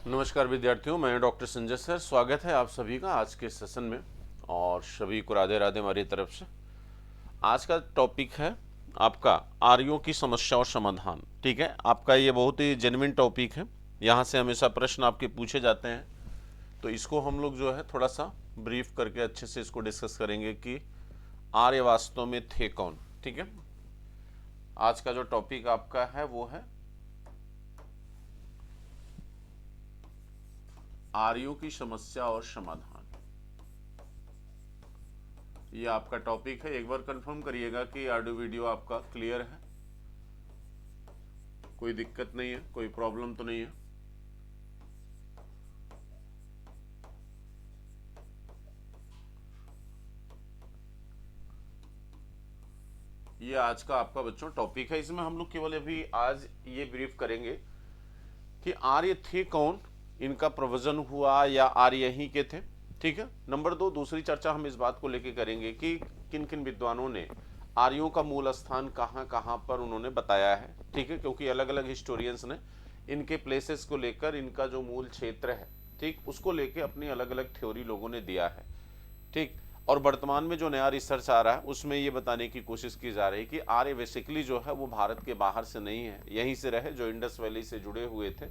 नमस्कार विद्यार्थियों, मैं डॉक्टर संजय सर। स्वागत है आप सभी का आज के सेशन में और सभी को राधे राधे हमारी तरफ से। आज का टॉपिक है आपका आर्यों की समस्या और समाधान। ठीक है, आपका ये बहुत ही जेन्युइन टॉपिक है। यहाँ से हमेशा प्रश्न आपके पूछे जाते हैं, तो इसको हम लोग जो है थोड़ा सा ब्रीफ करके अच्छे से इसको डिस्कस करेंगे कि आर्य वास्तव में थे कौन। ठीक है, आज का जो टॉपिक आपका है वो है आर्यों की समस्या और समाधान। ये आपका टॉपिक है। एक बार कंफर्म करिएगा कि ऑडियो वीडियो आपका क्लियर है, कोई दिक्कत नहीं है, कोई प्रॉब्लम तो नहीं है। ये आज का आपका बच्चों टॉपिक है। इसमें हम लोग केवल अभी आज ये ब्रीफ करेंगे कि आर्य थे कौन, इनका प्रवचन हुआ या आर्य ही के थे। ठीक है। नंबर 2, दूसरी चर्चा हम इस बात को लेकर करेंगे कि किन किन विद्वानों ने आर्यों का मूल स्थान कहाँ कहाँ पर उन्होंने बताया है। ठीक है, क्योंकि अलग अलग हिस्टोरियंस ने इनके प्लेसेस को लेकर, इनका जो मूल क्षेत्र है, ठीक, उसको लेकर अपनी अलग अलग थ्योरी लोगों ने दिया है। ठीक। और वर्तमान में जो नया रिसर्च आ रहा है उसमें ये बताने की कोशिश की जा रही है कि आर्य बेसिकली जो है वो भारत के बाहर से नहीं है, यहीं से रहे, जो इंडस वैली से जुड़े हुए थे।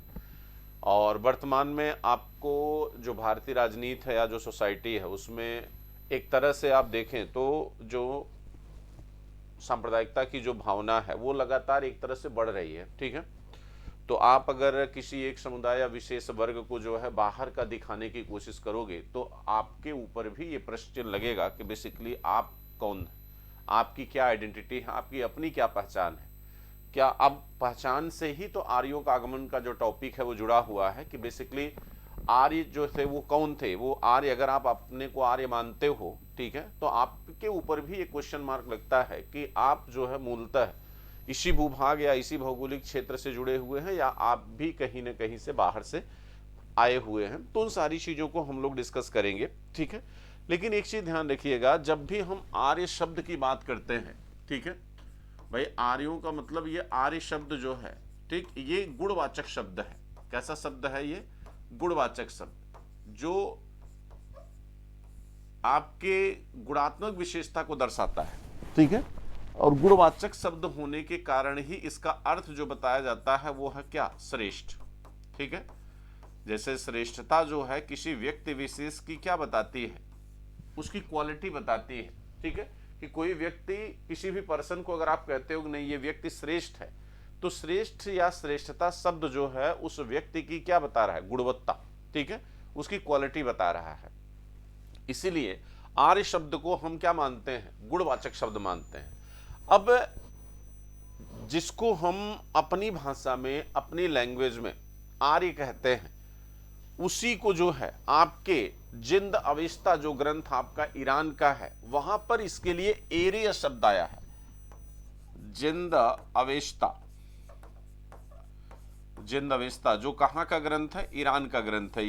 और वर्तमान में आपको जो भारतीय राजनीति है या जो सोसाइटी है उसमें एक तरह से आप देखें तो जो सांप्रदायिकता की जो भावना है वो लगातार एक तरह से बढ़ रही है। ठीक है, तो आप अगर किसी एक समुदाय या विशेष वर्ग को जो है बाहर का दिखाने की कोशिश करोगे तो आपके ऊपर भी ये प्रश्न लगेगा कि बेसिकली आप कौन है, आपकी क्या आइडेंटिटी है, आपकी अपनी क्या पहचान है। क्या अब पहचान से ही तो आर्यों का आगमन का जो टॉपिक है वो जुड़ा हुआ है कि बेसिकली आर्य जो थे वो कौन थे। वो आर्य, अगर आप अपने को आर्य मानते हो, ठीक है, तो आपके ऊपर भी एक क्वेश्चन मार्क लगता है कि आप जो है मूलतः इसी भूभाग या इसी भौगोलिक क्षेत्र से जुड़े हुए हैं या आप भी कहीं ना कहीं से बाहर से आए हुए हैं। तो उन सारी चीज़ों को हम लोग डिस्कस करेंगे। ठीक है, लेकिन एक चीज़ ध्यान रखिएगा, जब भी हम आर्य शब्द की बात करते हैं, ठीक है भाई, आर्यों का मतलब ये आर्य शब्द जो है, ठीक, ये गुणवाचक शब्द है। कैसा शब्द है ये? गुणवाचक शब्द, जो आपके गुणात्मक विशेषता को दर्शाता है। ठीक है, और गुणवाचक शब्द होने के कारण ही इसका अर्थ जो बताया जाता है वो है क्या? श्रेष्ठ। ठीक है, जैसे श्रेष्ठता जो है किसी व्यक्ति विशेष की क्या बताती है? उसकी क्वालिटी बताती है। ठीक है, कि कोई व्यक्ति, किसी भी पर्सन को अगर आप कहते हो कि नहीं ये व्यक्ति श्रेष्ठ है, तो श्रेष्ठ या श्रेष्ठता शब्द जो है उस व्यक्ति की क्या बता रहा है? गुणवत्ता। ठीक है, उसकी क्वालिटी बता रहा है। इसीलिए आर्य शब्द को हम क्या मानते हैं? गुणवाचक शब्द मानते हैं। अब जिसको हम अपनी भाषा में, अपनी लैंग्वेज में आर्य कहते हैं, उसी को जो है आपके जिंद अवेस्ता जो ग्रंथ आपका ईरान का है, वहां पर इसके लिए एरिय शब्द आया है। जिंद अवेस्ता, जिंद अवेस्ता जो कहां का ग्रंथ है? ईरान का ग्रंथ है।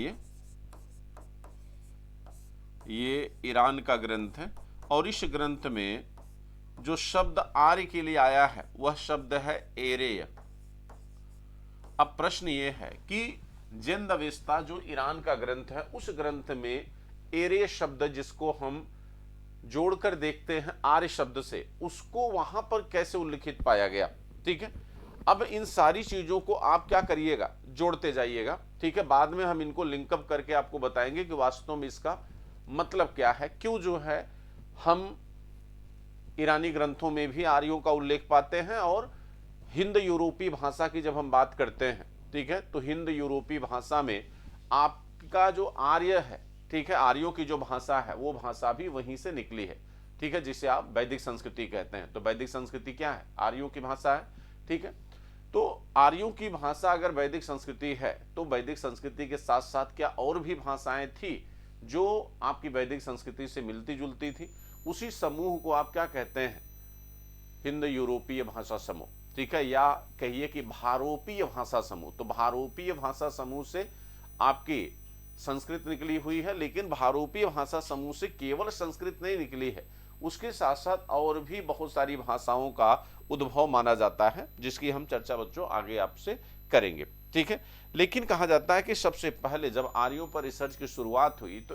ये ईरान का ग्रंथ है। और इस ग्रंथ में जो शब्द आर्य के लिए आया है वह शब्द है एरेय। अब प्रश्न ये है कि जिंद अवेस्ता जो ईरान का ग्रंथ है, उस ग्रंथ में एरेय शब्द जिसको हम जोड़कर देखते हैं आर्य शब्द से, उसको वहां पर कैसे उल्लिखित पाया गया? ठीक है, अब इन सारी चीजों को आप क्या करिएगा? जोड़ते जाइएगा। ठीक है, बाद में हम इनको लिंकअप करके आपको बताएंगे कि वास्तव में इसका मतलब क्या है, क्यों जो है हम ईरानी ग्रंथों में भी आर्यों का उल्लेख पाते हैं। और हिंद यूरोपीय भाषा की जब हम बात करते हैं, ठीक है, तो हिंद यूरोपीय भाषा में आपका जो आर्य है, ठीक है, आर्यों की जो भाषा है वो भाषा भी वहीं से निकली है। ठीक है, जिसे आप वैदिक संस्कृति कहते हैं। तो वैदिक संस्कृति क्या है? आर्यों की भाषा है। ठीक है, तो आर्यों की भाषा अगर वैदिक संस्कृति है, तो वैदिक संस्कृति के साथ साथ क्या और भी भाषाएं थी जो आपकी वैदिक संस्कृति से मिलती जुलती थी? उसी समूह को आप क्या कहते हैं? हिंद यूरोपीय भाषा समूह। ठीक है, या कहिए कि भारोपीय भाषा समूह। तो भारोपीय भाषा समूह से आपकी संस्कृत निकली हुई है, लेकिन भारोपीय भाषा समूह से केवल संस्कृत नहीं निकली है, उसके साथ साथ और भी बहुत सारी भाषाओं का उद्भव माना जाता है, जिसकी हम चर्चा बच्चों आगे आपसे करेंगे। ठीक है। लेकिन कहा जाता है कि सबसे पहले जब आर्यों पर रिसर्च की शुरुआत हुई तो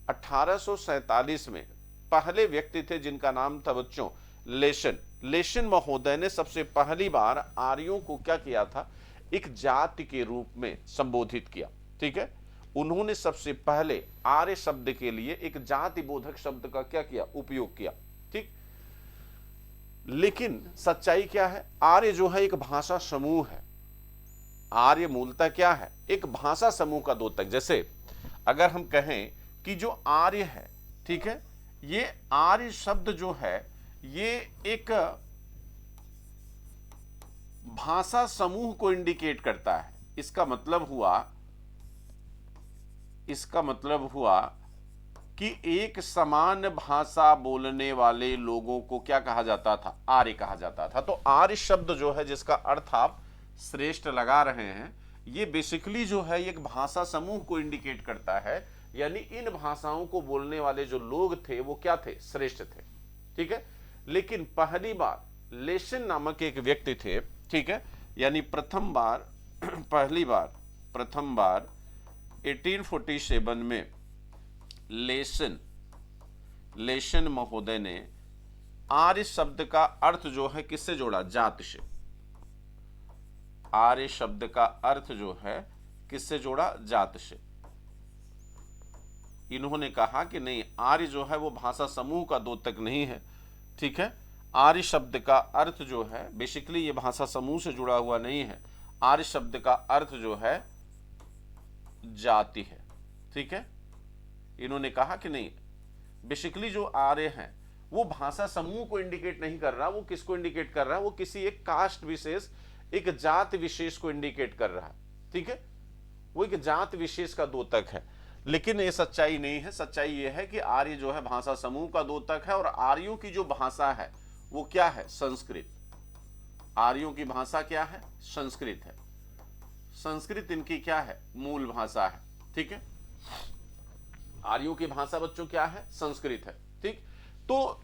1847 में पहले व्यक्ति थे जिनका नाम था बच्चों लेशन। लेशन महोदय ने सबसे पहली बार आर्यों को क्या किया था, एक जाति के रूप में संबोधित किया। ठीक है, उन्होंने सबसे पहले आर्य शब्द के लिए एक जाति बोधक शब्द का क्या किया, उपयोग किया। ठीक, लेकिन सच्चाई क्या है, आर्य जो है एक भाषा समूह है। आर्य मूलतः क्या है, एक भाषा समूह का द्योतक। जैसे अगर हम कहें कि जो आर्य है, ठीक है, ये आर्य शब्द जो है ये एक भाषा समूह को इंडिकेट करता है। इसका मतलब हुआ कि एक समान भाषा बोलने वाले लोगों को क्या कहा जाता था, आर्य कहा जाता था। तो आर्य शब्द जो है जिसका अर्थ आप श्रेष्ठ लगा रहे हैं, ये बेसिकली जो है एक भाषा समूह को इंडिकेट करता है, यानी इन भाषाओं को बोलने वाले जो लोग थे वो क्या थे, श्रेष्ठ थे। ठीक है, लेकिन पहली बार लेशन नामक एक व्यक्ति थे, ठीक है, यानी प्रथम बार 1847 में लेशन महोदय ने आर्य शब्द का अर्थ जो है किससे जोड़ा, जाति से। आर्य शब्द का अर्थ जो है किससे जोड़ा, जाति से। इन्होंने कहा कि नहीं, आर्य जो है वो भाषा समूह का द्योतक नहीं है। ठीक है, आर्य शब्द का अर्थ जो है बेसिकली ये भाषा समूह से जुड़ा हुआ नहीं है। आर्य शब्द का अर्थ जो है जाति है। ठीक है, इन्होंने कहा कि नहीं, बेसिकली जो आर्य है वो भाषा समूह को इंडिकेट नहीं कर रहा, वो किसको इंडिकेट कर रहा है, वो किसी एक कास्ट विशेष, एक जाति विशेष को इंडिकेट कर रहा है। ठीक है, वो एक जाति विशेष का द्योतक है। लेकिन ये सच्चाई नहीं है। सच्चाई ये है कि आर्य जो है भाषा समूह का द्योतक है, और आर्यों की जो भाषा है वो क्या है, संस्कृत। आर्यों की भाषा क्या है, संस्कृत है। संस्कृत इनकी क्या है, मूल भाषा है। ठीक है, आर्यों की भाषा बच्चों क्या है, संस्कृत है। ठीक, तो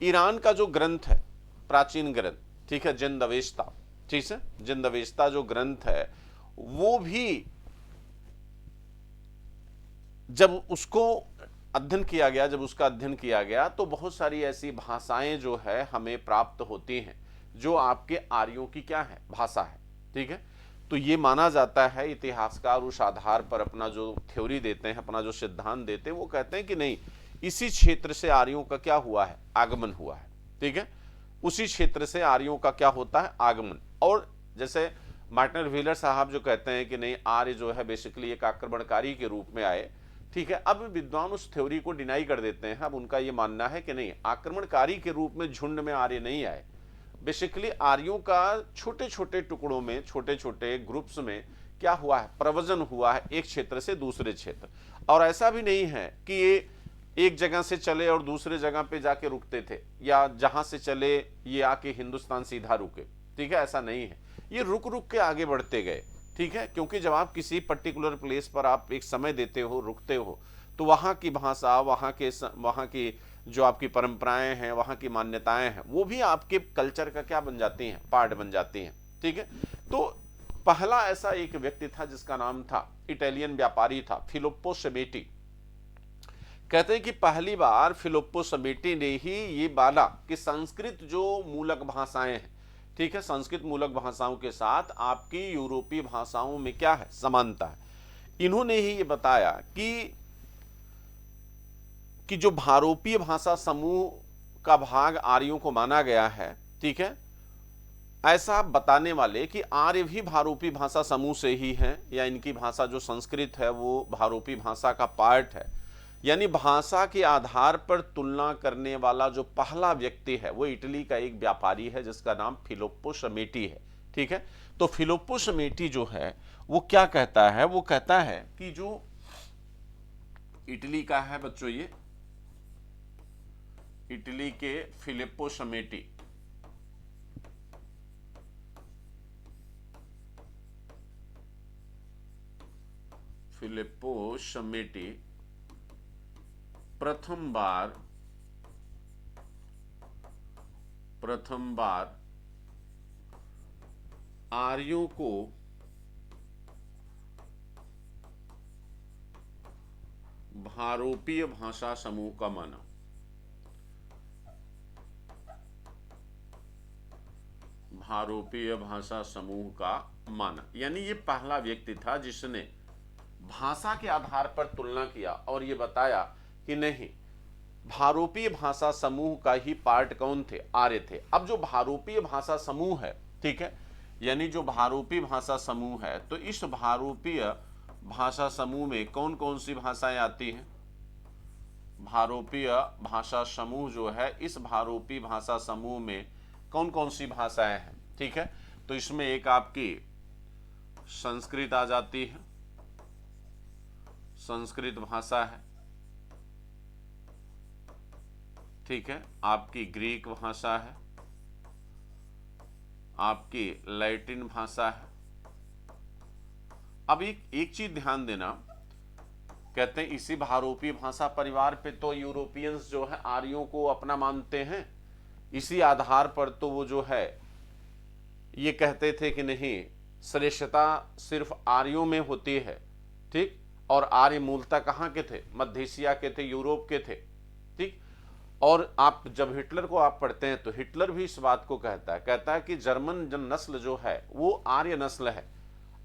ईरान का जो ग्रंथ है, प्राचीन ग्रंथ, ठीक है, जिंदवेस्ता, ठीक है, जिंदवेस्ता जो ग्रंथ है वो भी जब उसको अध्ययन किया गया, जब उसका अध्ययन किया गया तो बहुत सारी ऐसी भाषाएं जो है हमें प्राप्त होती हैं जो आपके आर्यों की क्या है, भाषा है। ठीक है, तो ये माना जाता है, इतिहासकार उस आधार पर अपना जो थ्योरी देते हैं, अपना जो सिद्धांत देते हैं, वो कहते हैं कि नहीं, इसी क्षेत्र से आर्यों का क्या हुआ है, आगमन हुआ है। ठीक है, उसी क्षेत्र से आर्यों का क्या होता है, आगमन। और जैसे मार्टिन व्हीलर साहब जो कहते हैं कि नहीं, आर्य जो है बेसिकली एक आक्रमणकारी के रूप में आए। ठीक है, अब विद्वान उस थ्योरी को डिनाई कर देते हैं। अब उनका यह मानना है कि नहीं, आक्रमणकारी के रूप में झुंड में आर्य नहीं आए। बेसिकली आर्यों का छोटे छोटे टुकड़ों में, छोटे छोटे ग्रुप्स में क्या हुआ है, प्रव्रजन हुआ है एक क्षेत्र से दूसरे क्षेत्र। और ऐसा भी नहीं है कि ये एक जगह से चले और दूसरे जगह पे जाके रुकते थे, या जहां से चले ये आके हिंदुस्तान सीधा रुके। ठीक है, ऐसा नहीं है, ये रुक रुक के आगे बढ़ते गए। ठीक है, क्योंकि जब आप किसी पर्टिकुलर प्लेस पर आप एक समय देते हो, रुकते हो, तो वहाँ की भाषा, वहाँ की जो आपकी परंपराएं हैं, वहाँ की मान्यताएं हैं, वो भी आपके कल्चर का क्या बन जाती हैं, पार्ट बन जाती हैं। ठीक है, तो पहला ऐसा एक व्यक्ति था जिसका नाम था, इटालियन व्यापारी था, फिलिप्पो सेमेटी। कहते हैं कि पहली बार फिलिप्पो सेमेटी ने ही ये माना कि संस्कृत जो मूलक भाषाएं हैं, ठीक है, संस्कृत मूलक भाषाओं के साथ आपकी यूरोपीय भाषाओं में क्या है, समानता है। इन्होंने ही ये बताया कि जो भारोपीय भाषा समूह का भाग आर्यों को माना गया है, ठीक है, ऐसा बताने वाले कि आर्य भी भारोपी भाषा समूह से ही हैं, या इनकी भाषा जो संस्कृत है वो भारोपी भाषा का पार्ट है। यानी भाषा के आधार पर तुलना करने वाला जो पहला व्यक्ति है वो इटली का एक व्यापारी है जिसका नाम फिलिप्पो सेमेटी है। ठीक है, तो फिलिप्पो सेमेटी जो है वो क्या कहता है, वो कहता है कि जो इटली का है बच्चों, ये इटली के फिलिप्पो सेमेटी प्रथम बार आर्यों को भारोपीय भाषा समूह का माना। भारोपीय भाषा समूह का माना, यानी ये पहला व्यक्ति था जिसने भाषा के आधार पर तुलना किया और ये बताया कि नहीं, भारोपीय भाषा समूह का ही पार्ट कौन थे, आर्य थे। अब जो भारोपीय भाषा समूह है, ठीक है, यानी जो भारोपीय भाषा समूह है, तो इस भारोपीय भाषा समूह में कौन कौन सी भाषाएं आती हैं? भारोपीय भाषा समूह जो है, इस भारोपीय भाषा समूह में कौन कौन सी भाषाएं हैं? ठीक है, तो इसमें एक आपकी संस्कृत आ जाती है, संस्कृत भाषा है, ठीक है, आपकी ग्रीक भाषा है, आपकी लैटिन भाषा है। अब एक चीज ध्यान देना, कहते हैं इसी भारोपीय भाषा परिवार पे तो यूरोपियंस जो है आर्यों को अपना मानते हैं, इसी आधार पर तो वो जो है ये कहते थे कि नहीं, श्रेष्ठता सिर्फ आर्यों में होती है, ठीक, और आर्य मूलतः कहाँ के थे? मध्य एशिया के थे, यूरोप के थे, ठीक। और आप जब हिटलर को आप पढ़ते हैं तो हिटलर भी इस बात को कहता है कि जर्मन नस्ल जो है वो आर्य नस्ल है,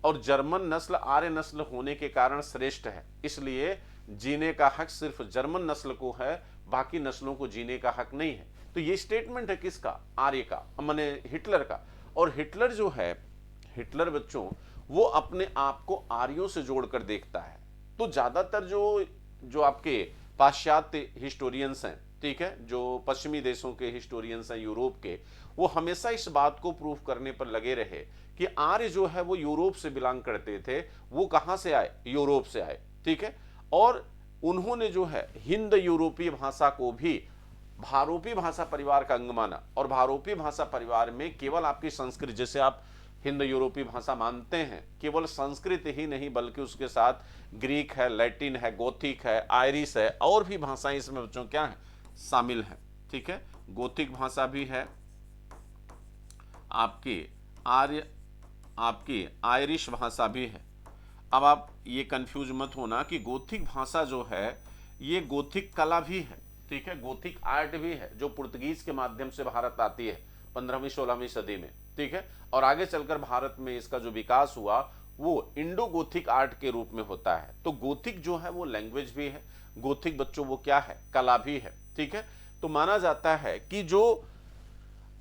और जर्मन नस्ल आर्य नस्ल होने के कारण श्रेष्ठ है, इसलिए जीने का हक सिर्फ जर्मन नस्ल को है, बाकी नस्लों को जीने का हक नहीं है। तो ये स्टेटमेंट है किसका? आर्य का, माने हिटलर का। और हिटलर जो है, हिटलर बच्चों, वो अपने आप को आर्यों से जोड़कर देखता है। तो ज्यादातर जो आपके पाश्चात्य हिस्टोरियंस हैं, ठीक है, जो पश्चिमी देशों के हिस्टोरियंस हैं यूरोप के, वो हमेशा इस बात को प्रूफ करने पर लगे रहे कि आर्य जो है वो यूरोप से बिलोंग करते थे। वो कहां से आए? यूरोप से आए, ठीक है। और उन्होंने जो है हिंद यूरोपीय भाषा को भी भारोपीय भाषा परिवार का अंग माना, और भारोपीय भाषा परिवार में केवल आपकी संस्कृत, जैसे आप हिंद यूरोपीय भाषा मानते हैं, केवल संस्कृत ही नहीं बल्कि उसके साथ ग्रीक है, लैटिन है, गोथिक है, आयरिश है, और भी भाषाएं इसमें बच्चों क्या है? शामिल है, ठीक है। गोथिक भाषा भी है, आपकी आयरिश भाषा भी है। अब आप ये कंफ्यूज मत होना कि गोथिक भाषा जो है ये गोथिक कला भी है, ठीक है, गोथिक आर्ट भी है, जो पुर्तगीज के माध्यम से भारत आती है 15वीं-16वीं सदी में, ठीक है। और आगे चलकर भारत में इसका जो विकास हुआ वो इंडो गोथिक आर्ट के रूप में होता है। तो गोथिक जो है वो लैंग्वेज भी है, गोथिक बच्चों वो क्या है? कला भी है, ठीक है। तो माना जाता है कि जो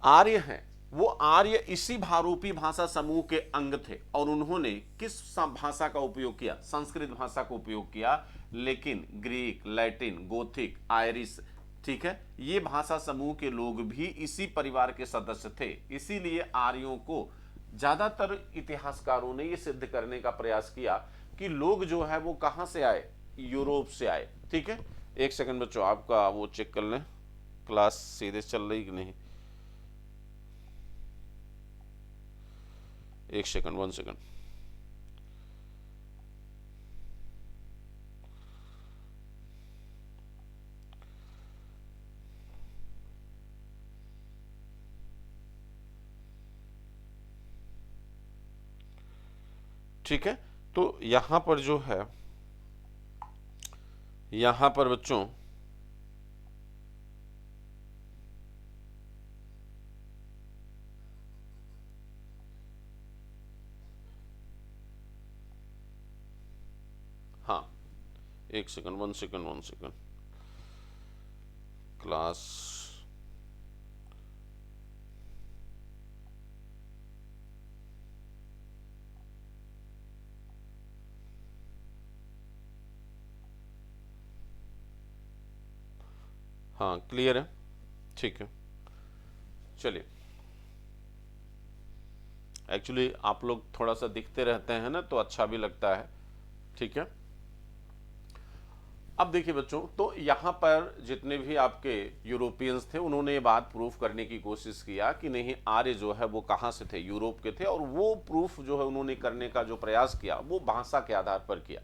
आर्य हैं वो आर्य इसी भारोपी भाषा समूह के अंग थे, और उन्होंने किस भाषा का उपयोग किया? संस्कृत भाषा का उपयोग किया। लेकिन ग्रीक, लैटिन, गोथिक, आयरिश, ठीक है, ये भाषा समूह के लोग भी इसी परिवार के सदस्य थे। इसीलिए आर्यों को ज्यादातर इतिहासकारों ने यह सिद्ध करने का प्रयास किया कि लोग जो है वो कहां से आए? यूरोप से आए, ठीक है। एक सेकंड बच्चों, आपका वो चेक कर लें क्लास सीधे चल रही कि नहीं। एक सेकंड, 1 सेकंड। ठीक है, तो यहां पर जो है, यहां पर बच्चों हाँ, एक सेकंड, 1 सेकंड, 1 सेकंड, क्लास हाँ क्लियर है, ठीक है। चलिए, एक्चुअली आप लोग थोड़ा सा दिखते रहते हैं ना तो अच्छा भी लगता है, ठीक है। अब देखिए बच्चों, तो यहाँ पर जितने भी आपके यूरोपियंस थे उन्होंने ये बात प्रूफ करने की कोशिश किया कि नहीं, आर्य जो है वो कहाँ से थे? यूरोप के थे। और वो प्रूफ जो है उन्होंने करने का जो प्रयास किया वो भाषा के आधार पर किया।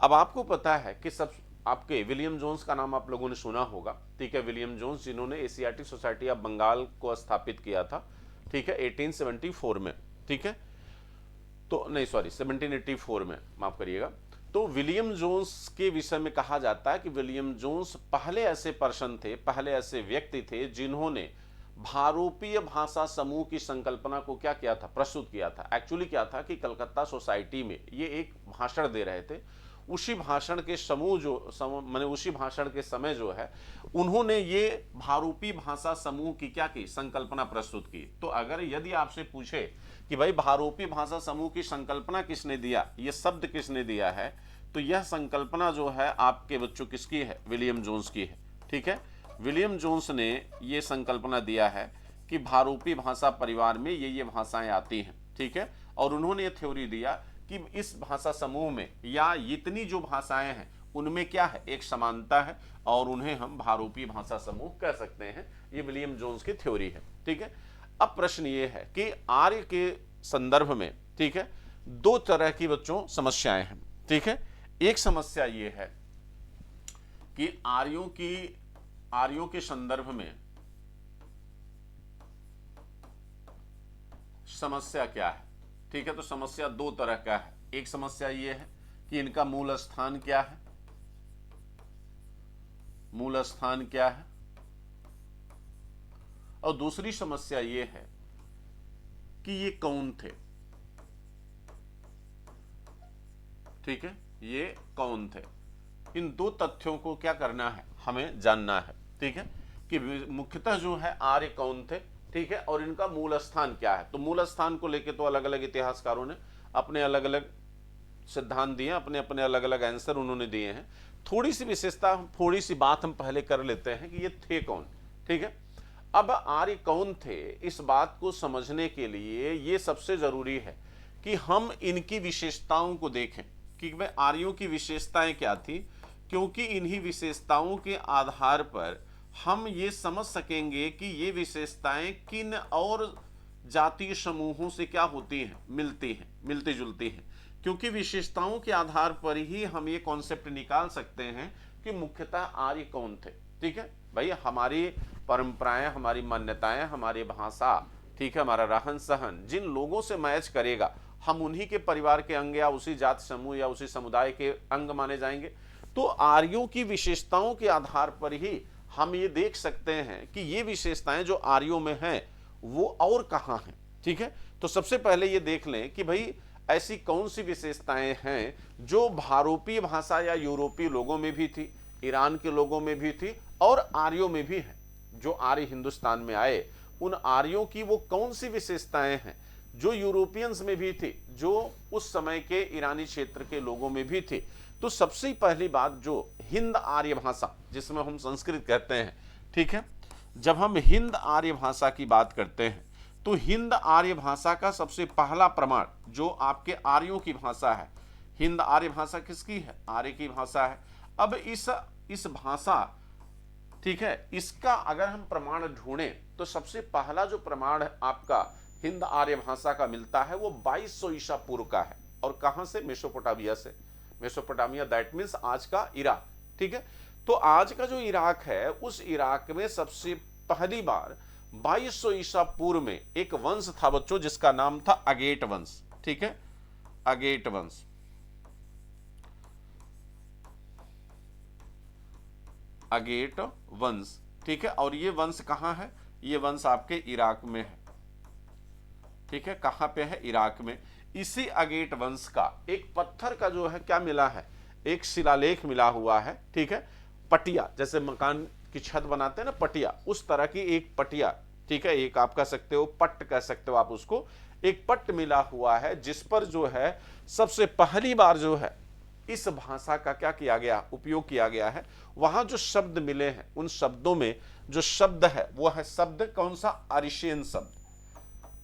अब आपको पता है कि सब आपके विलियम जोन्स का नाम आप लोगों ने सुना होगा, ठीक है। विलियम जोन्स जिन्होंने एशियाटिक सोसाइटी ऑफ बंगाल को स्थापित किया था, ठीक है, 1874 में, ठीक है। तो नहीं सॉरी 1784 में, माफ करिएगा। तो विलियम जोन्स के विषय में कहा जाता है कि विलियम जोन्स पहले ऐसे पर्सन थे, पहले ऐसे व्यक्ति थे जिन्होंने भारोपीय भाषा समूह की संकल्पना को क्या किया था, प्रस्तुत किया था। एक्चुअली क्या था कि कलकत्ता सोसाइटी में ये एक भाषण दे रहे थे, उसी भाषण के समूह माने उसी भाषण के समय जो है उन्होंने ये भारूपी भाषा समूह की क्या की, संकल्पना प्रस्तुत की। तो अगर यदि आपसे पूछे कि भाई भारूपी भाषा समूह की संकल्पना किसने दिया, ये शब्द किसने दिया है, तो यह संकल्पना जो है आपके बच्चों किसकी है, विलियम जोन्स की है। ठीक है, विलियम जोन्स ने ये संकल्पना दिया है कि भारूपी भाषा परिवार में ये भाषाएं आती हैं। ठीक है, और उन्होंने ये थ्योरी दिया कि इस भाषा समूह में या इतनी जो भाषाएं हैं उनमें क्या है, एक समानता है और उन्हें हम भारूपी भाषा समूह कह सकते हैं। ये विलियम जोन्स की थ्योरी है। ठीक है, अब प्रश्न ये है कि आर्य के संदर्भ में, ठीक है, दो तरह की बच्चों समस्याएं हैं। ठीक है, एक समस्या ये है कि आर्यों के संदर्भ में समस्या क्या है। ठीक है, तो समस्या दो तरह का है। एक समस्या यह है कि इनका मूल स्थान क्या है, मूल स्थान क्या है, और दूसरी समस्या यह है कि ये कौन थे। ठीक है, ये कौन थे। इन दो तथ्यों को क्या करना है, हमें जानना है। ठीक है, कि मुख्यतः जो है आर्य कौन थे, ठीक है, और इनका मूल स्थान क्या है। तो मूल स्थान को लेकर तो अलग अलग इतिहासकारों ने अपने अलग अलग सिद्धांत दिए, अपने अपने अलग अलग आंसर उन्होंने दिए हैं। थोड़ी सी विशेषता, थोड़ी सी बात हम पहले कर लेते हैं कि ये थे कौन। ठीक है, अब आर्य कौन थे, इस बात को समझने के लिए ये सबसे जरूरी है कि हम इनकी विशेषताओं को देखें कि वह आर्यों की विशेषताएं क्या थी, क्योंकि इन्हीं विशेषताओं के आधार पर हम ये समझ सकेंगे कि ये विशेषताएं किन और जातीय समूहों से क्या होती हैं, मिलती जुलती हैं। क्योंकि विशेषताओं के आधार पर ही हम ये कॉन्सेप्ट निकाल सकते हैं कि मुख्यतः आर्य कौन थे। ठीक है भाई, हमारी परंपराएं, हमारी मान्यताएं, हमारी भाषा, ठीक है, हमारा रहन सहन जिन लोगों से मैच करेगा, हम उन्हीं के परिवार के अंग या उसी जाति समूह या उसी समुदाय के अंग माने जाएंगे। तो आर्यों की विशेषताओं के आधार पर ही हम ये देख सकते हैं कि ये विशेषताएं जो आर्यों में हैं वो और कहां हैं। ठीक है, तो सबसे पहले ये देख लें कि भाई ऐसी कौन सी विशेषताएं हैं जो भारोपीय भाषा या यूरोपीय लोगों में भी थी, ईरान के लोगों में भी थी और आर्यों में भी है। जो आर्य हिंदुस्तान में आए उन आर्यों की वो कौन सी विशेषताएं हैं जो यूरोपियंस में भी थी, जो उस समय के ईरानी क्षेत्र के लोगों में भी थी। तो सबसे पहली बात, जो हिंद आर्य भाषा जिसमें हम संस्कृत कहते हैं, ठीक है, जब हम हिंद आर्य भाषा की बात करते हैं तो हिंद आर्य भाषा का सबसे पहला प्रमाण जो आपके आर्यों की भाषा है, हिंद आर्य भाषा किसकी है, आर्य की भाषा है। अब इस भाषा, ठीक है, इसका अगर हम प्रमाण ढूंढें तो सबसे पहला जो प्रमाण आपका हिंद आर्य भाषा का मिलता है वो 2200 ईसा पूर्व का है। और कहां से, मेसोपोटामिया से। मेसोपोटामिया दैट मीन्स आज का इराक। ठीक है, तो आज का जो इराक है उस इराक में सबसे पहली बार 2200 ईसा पूर्व में एक वंश था बच्चों जिसका नाम था अगेट वंश। ठीक है, अगेट वंश। अगेट वंश, ठीक है, और ये वंश कहां है, ये वंश आपके इराक में है। ठीक है, कहां पे है, इराक में। इसी अगेट वंश का एक पत्थर का जो है क्या मिला है, एक शिलालेख मिला हुआ है। ठीक है, पटिया, जैसे मकान की छत बनाते हैं ना, पटिया, उस तरह की एक पटिया, ठीक है, एक आप कह सकते हो पट्ट कह सकते हो आप उसको, एक पट्ट मिला हुआ है जिस पर जो है सबसे पहली बार जो है इस भाषा का क्या किया गया, उपयोग किया गया है। वहां जो शब्द मिले हैं उन शब्दों में जो शब्द है वो है शब्द कौन सा, अरिशेन शब्द।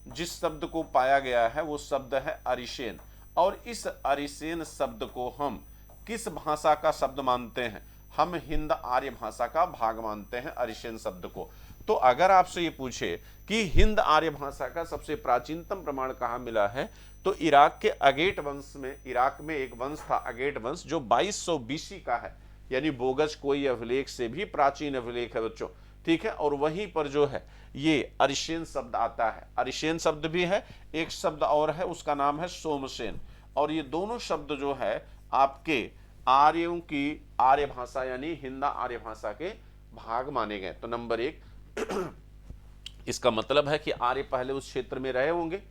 जिस शब्द को पाया गया है वो शब्द है अरिशेन। और इस अरिशेन शब्द को हम किस भाषा का शब्द मानते हैं, हम हिंद आर्य भाषा का भाग मानते हैं अरिशेन शब्द को। तो अगर आपसे ये पूछे कि हिंद आर्य भाषा का सबसे प्राचीनतम प्रमाण कहाँ मिला है, तो इराक के अगेट वंश में, इराक में एक वंश था अगेट वंश जो 2200 BC का है। यानी बोगज कोई अभिलेख से भी प्राचीन अभिलेख है बच्चों, ठीक है। और वहीं पर जो है ये अरिसेन शब्द आता है, अरिसेन शब्द भी है, एक शब्द और है उसका नाम है सोमसेन, और ये दोनों शब्द जो है आपके आर्यों की आर्य भाषा यानी हिंदा आर्य भाषा के भाग माने गए। तो नंबर 1 इसका मतलब है कि आर्य पहले उस क्षेत्र में रहे होंगे,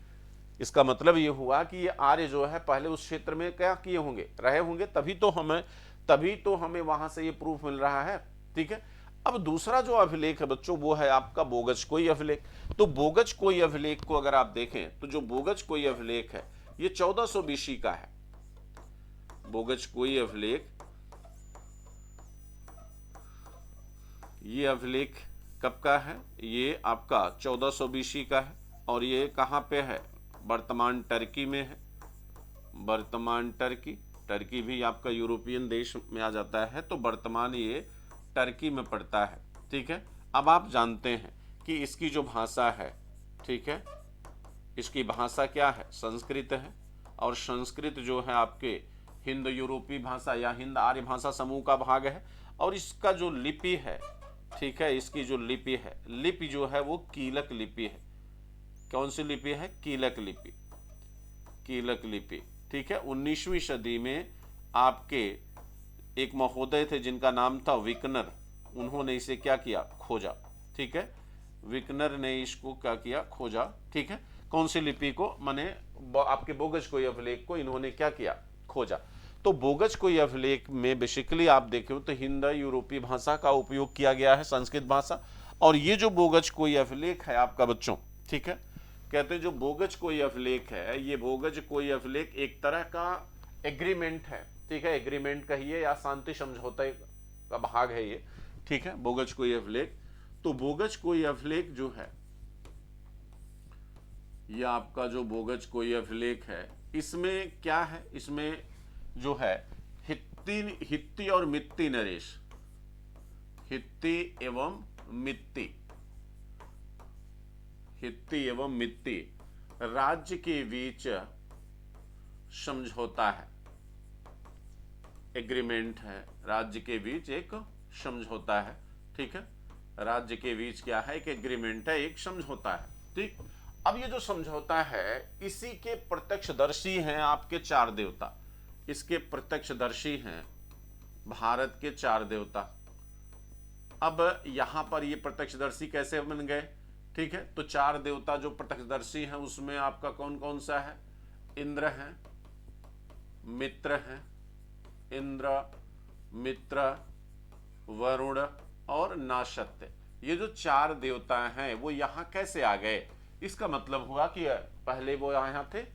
इसका मतलब ये हुआ कि ये आर्य जो है पहले उस क्षेत्र में क्या किए होंगे, रहे होंगे, तभी तो हमें वहां से ये प्रूफ मिल रहा है, ठीक है। अब दूसरा जो अभिलेख है बच्चों वो है आपका बोगज कोई अभिलेख। तो बोगज कोई अभिलेख को अगर आप देखें तो जो बोगज कोई अभिलेख है ये 1400 बीसी का है। बोगज कोई अभिलेख, ये अभिलेख कब का है, ये आपका 1400 बीसी का है, और ये कहां पे है, वर्तमान टर्की में है। वर्तमान टर्की भी आपका यूरोपियन देश में आ जाता है, तो वर्तमान ये टर्की में पड़ता है, ठीक है। अब आप जानते हैं कि इसकी जो भाषा है, ठीक है, इसकी भाषा क्या है, संस्कृत है, और संस्कृत जो है आपके हिंद यूरोपीय भाषा या हिंद आर्य भाषा समूह का भाग है। और इसका जो लिपि है, ठीक है, इसकी जो लिपि है, लिपि जो है वो कीलक लिपि है। कौन सी लिपि है, कीलक लिपि, कीलक लिपि, ठीक है। 19वीं सदी में आपके एक महोदय थे जिनका नाम था विकनर, उन्होंने इसे क्या किया, खोजा, ठीक है। विकनर ने इसको क्या किया, खोजा, ठीक है। कौन सी लिपि को, माने आपके बोगज कोई अभिलेख को इन्होंने क्या किया, खोजा। तो बोगज कोई अभिलेख में बेसिकली आप देखें तो हिंद यूरोपीय भाषा का उपयोग किया गया है, संस्कृत भाषा। और ये जो बोगज कोई अभिलेख है आपका बच्चों, ठीक है, कहते हैं जो बोगज कोई अभिलेख है, ये बोगज कोई अभिलेख एक तरह का एग्रीमेंट है, ठीक है, एग्रीमेंट कहिए या शांति समझौते का भाग है ये, ठीक है, बोगज कोई अभिलेख। तो बोगज कोई अभिलेख जो है, ये आपका जो बोगज कोई अभिलेख है, इसमें क्या है, इसमें जो है हित्ती और मित्ती नरेश, हित्ती एवं मित्ती, हित्ती एवं मित्ती राज्य के बीच समझौता है, एग्रीमेंट है, राज्य के बीच एक समझौता है, ठीक है। राज्य के बीच क्या है, एक एग्रीमेंट है, एक समझौता है, ठीक। अब ये जो समझौता है इसी के प्रत्यक्षदर्शी हैं आपके 4 देवता, इसके प्रत्यक्षदर्शी हैं भारत के 4 देवता। अब यहां पर ये प्रत्यक्षदर्शी कैसे बन गए, ठीक है। तो 4 देवता जो प्रत्यक्षदर्शी हैं उसमें आपका कौन कौन सा है, इंद्र है, मित्र है, इंद्र, मित्र, वरुण और नाशत्य। ये जो 4 देवता हैं वो यहां कैसे आ गए, इसका मतलब हुआ कि पहले वो यहां थे,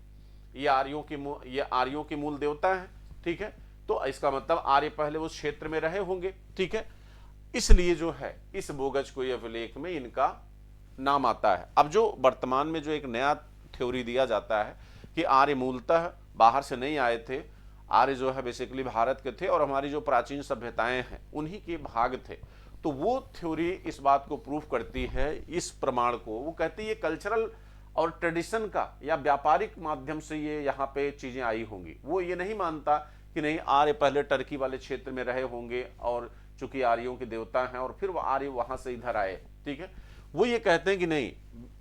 ये आर्यों के मूल देवता हैं, ठीक है। तो इसका मतलब आर्य पहले उस क्षेत्र में रहे होंगे, ठीक है। इसलिए जो है इस बोगज कोई अभिलेख में इनका नाम आता है। अब जो वर्तमान में जो एक नया थ्योरी दिया जाता है कि आर्य मूलतः बाहर से नहीं आए थे, आर्य जो है बेसिकली भारत के थे और हमारी जो प्राचीन सभ्यताएं हैं उन्हीं के भाग थे। तो वो थ्योरी इस बात को प्रूफ करती है, इस प्रमाण को वो कहती है कल्चरल और ट्रेडिशन का या व्यापारिक माध्यम से ये यहाँ पे चीजें आई होंगी। वो ये नहीं मानता कि नहीं आर्य पहले टर्की वाले क्षेत्र में रहे होंगे और चूंकि आर्यों के देवता हैं और फिर वो आर्य वहां से इधर आए, ठीक है। वो ये कहते हैं कि नहीं,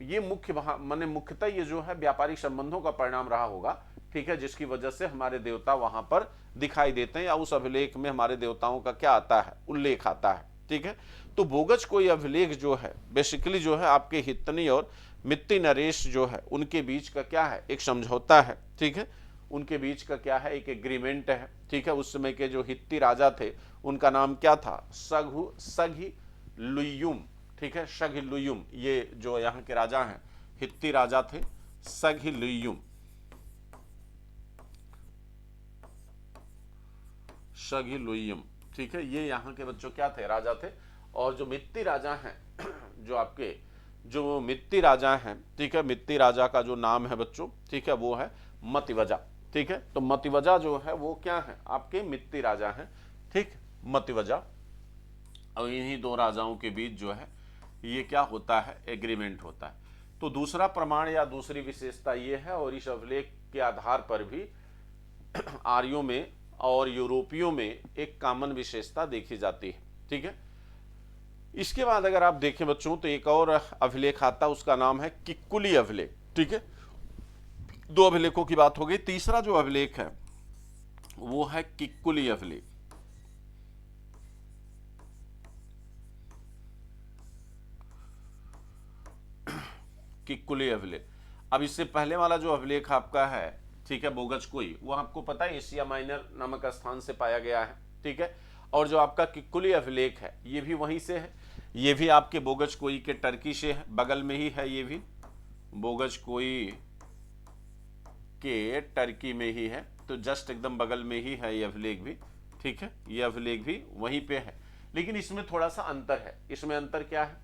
ये मुख्यतः ये जो है व्यापारिक संबंधों का परिणाम रहा होगा, ठीक है, जिसकी वजह से हमारे देवता वहां पर दिखाई देते हैं या उस अभिलेख में हमारे देवताओं का क्या आता है, उल्लेख आता है, ठीक है। तो बोगज कोई अभिलेख जो है बेसिकली जो है आपके हित्तनी और मित्ती नरेश जो है उनके बीच का क्या है, एक समझौता है, ठीक है। उनके बीच का क्या है, एक एग्रीमेंट है, ठीक है। उस समय के जो हित्ती राजा थे उनका नाम क्या था, सघिलुयुम, ठीक है, सघिलुयुम। ये जो यहाँ के राजा हैं हित्ती राजा थे सघिलुयुम, सघिलुयुम, ठीक है। ये यहाँ के बच्चों क्या थे, राजा थे। और जो मित्ती राजा हैं जो आपके जो मित्ती राजा हैं, ठीक है, मित्ती राजा का जो नाम है बच्चों, ठीक है, वो है मतिवजा, ठीक है। तो मतिवजा जो है वो क्या है, आपके मित्ती राजा हैं, ठीक, मतिवजा। और इन्हीं 2 राजाओं के बीच जो है ये क्या होता है, एग्रीमेंट होता है। तो दूसरा प्रमाण या दूसरी विशेषता ये है, और इस अभिलेख के आधार पर भी आर्यों में और यूरोपियों में एक कॉमन विशेषता देखी जाती है। ठीक है, इसके बाद अगर आप देखें बच्चों तो एक और अभिलेख आता है, उसका नाम है किक्कुली अभिलेख। ठीक है, दो अभिलेखों की बात हो गई। तीसरा जो अभिलेख है वो है किक्कुली अभिलेख। किक्कुली अभिलेख। अब इससे पहले वाला जो अभिलेख आपका है, ठीक है, बोगजकोई, वो आपको पता है एशिया माइनर नामक स्थान से पाया गया है। ठीक है, और जो आपका किक्कुली अभिलेख है ये भी वहीं से है, ये भी आपके बोगजकोई के टर्की से है, बगल में ही है, ये भी बोगजकोई के टर्की में ही है, तो जस्ट एकदम बगल में ही है ये अभिलेख भी। ठीक है, ये अभिलेख भी वहीं पे है, लेकिन इसमें थोड़ा सा अंतर है। इसमें अंतर क्या है,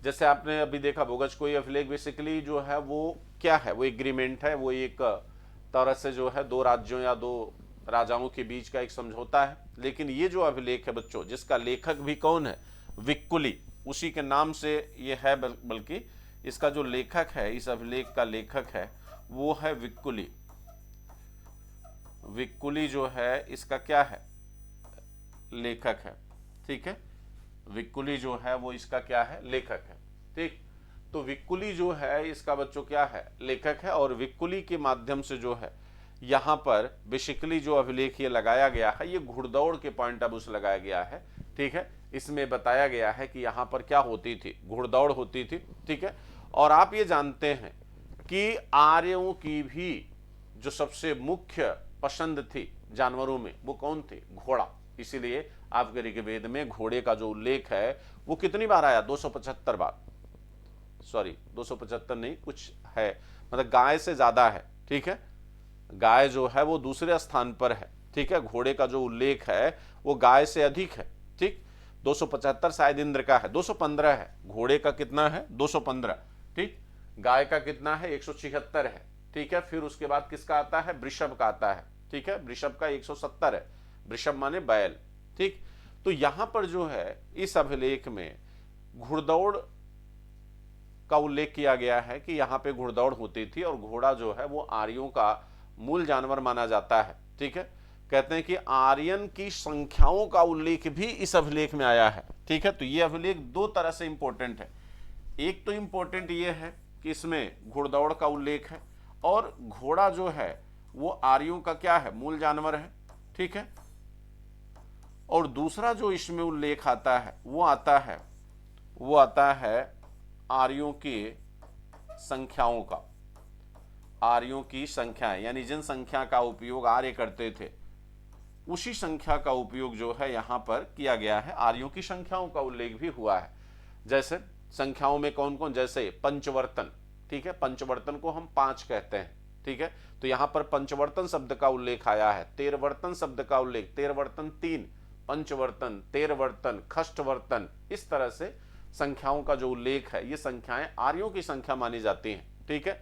जैसे आपने अभी देखा बोगजकोई अभिलेख बेसिकली जो है वो क्या है, वो एग्रीमेंट है, वो एक तरह से जो है दो राज्यों या दो राजाओं के बीच का एक समझौता है। लेकिन ये जो अभिलेख है बच्चों, जिसका लेखक भी कौन है, विक्कुली, उसी के नाम से ये है, बल्कि इसका जो लेखक है, इस अभिलेख का लेखक है वो है विक्कुली। विक्कुली जो है इसका क्या है, लेखक है। ठीक है, विक्कुली जो है वो इसका क्या है, लेखक है। ठीक, तो विक्कुली जो है इसका बच्चों क्या है, लेखक है, और विक्कुली के माध्यम से जो है यहाँ पर बेसिकली जो अभिलेख ये लगाया गया है, ये घुड़दौड़ के पॉइंट ऑफ व्यू से लगाया गया है। ठीक है, इसमें बताया गया है कि यहाँ पर क्या होती थी, घुड़दौड़ होती थी। ठीक है, और आप ये जानते हैं कि आर्यों की भी जो सबसे मुख्य पसंद थी जानवरों में वो कौन थे, घोड़ा। इसीलिए आपके ऋग्वेद में घोड़े का जो उल्लेख है वो कितनी बार आया, 275 बार, सॉरी 275 नहीं, कुछ है, मतलब गाय से ज्यादा है। ठीक है, गाय जो है वो दूसरे स्थान पर है। ठीक है, घोड़े का जो उल्लेख है वो गाय से अधिक है। ठीक, 275 शायद इंद्र का है, 215 है, घोड़े का कितना है, 215। ठीक, गाय का कितना है, 176 है। ठीक है, फिर उसके बाद किसका आता है, वृषभ का आता है। ठीक है, वृषभ का 170 है, वृषभ माने बैल। ठीक, तो यहां पर जो है इस अभिलेख में घुड़दौड़ का उल्लेख किया गया है कि यहां पे घुड़दौड़ होती थी, और घोड़ा जो है वो आर्यों का मूल जानवर माना जाता है। ठीक है, कहते हैं कि आर्यन की संख्याओं का उल्लेख भी इस अभिलेख में आया है। ठीक है, तो ये अभिलेख दो तरह से इंपॉर्टेंट है। एक तो इंपॉर्टेंट ये है कि इसमें घुड़दौड़ का उल्लेख है, और घोड़ा जो है वो आर्यों का क्या है, मूल जानवर है। ठीक है, और दूसरा जो इसमें उल्लेख आता है वो आता है आर्यों की संख्याओं का। आर्यों की संख्याएं, यानी जिन संख्या का उपयोग आर्य करते थे उसी संख्या का उपयोग जो है यहां पर किया गया है। आर्यों की संख्याओं का उल्लेख भी हुआ है। जैसे संख्याओं में कौन कौन, जैसे पंचवर्तन। ठीक है, पंचवर्तन को हम 5 कहते हैं। ठीक है, तो यहां पर पंचवर्तन शब्द का उल्लेख आया है। तेरवर्तन शब्द का उल्लेख, तेरवर्तन 3, पंचवर्तन, तेरवर्तन, खष्टवर्तन, इस तरह से संख्याओं का जो उल्लेख है, ये संख्याएं आर्यों की संख्या मानी जाती हैं। ठीक है,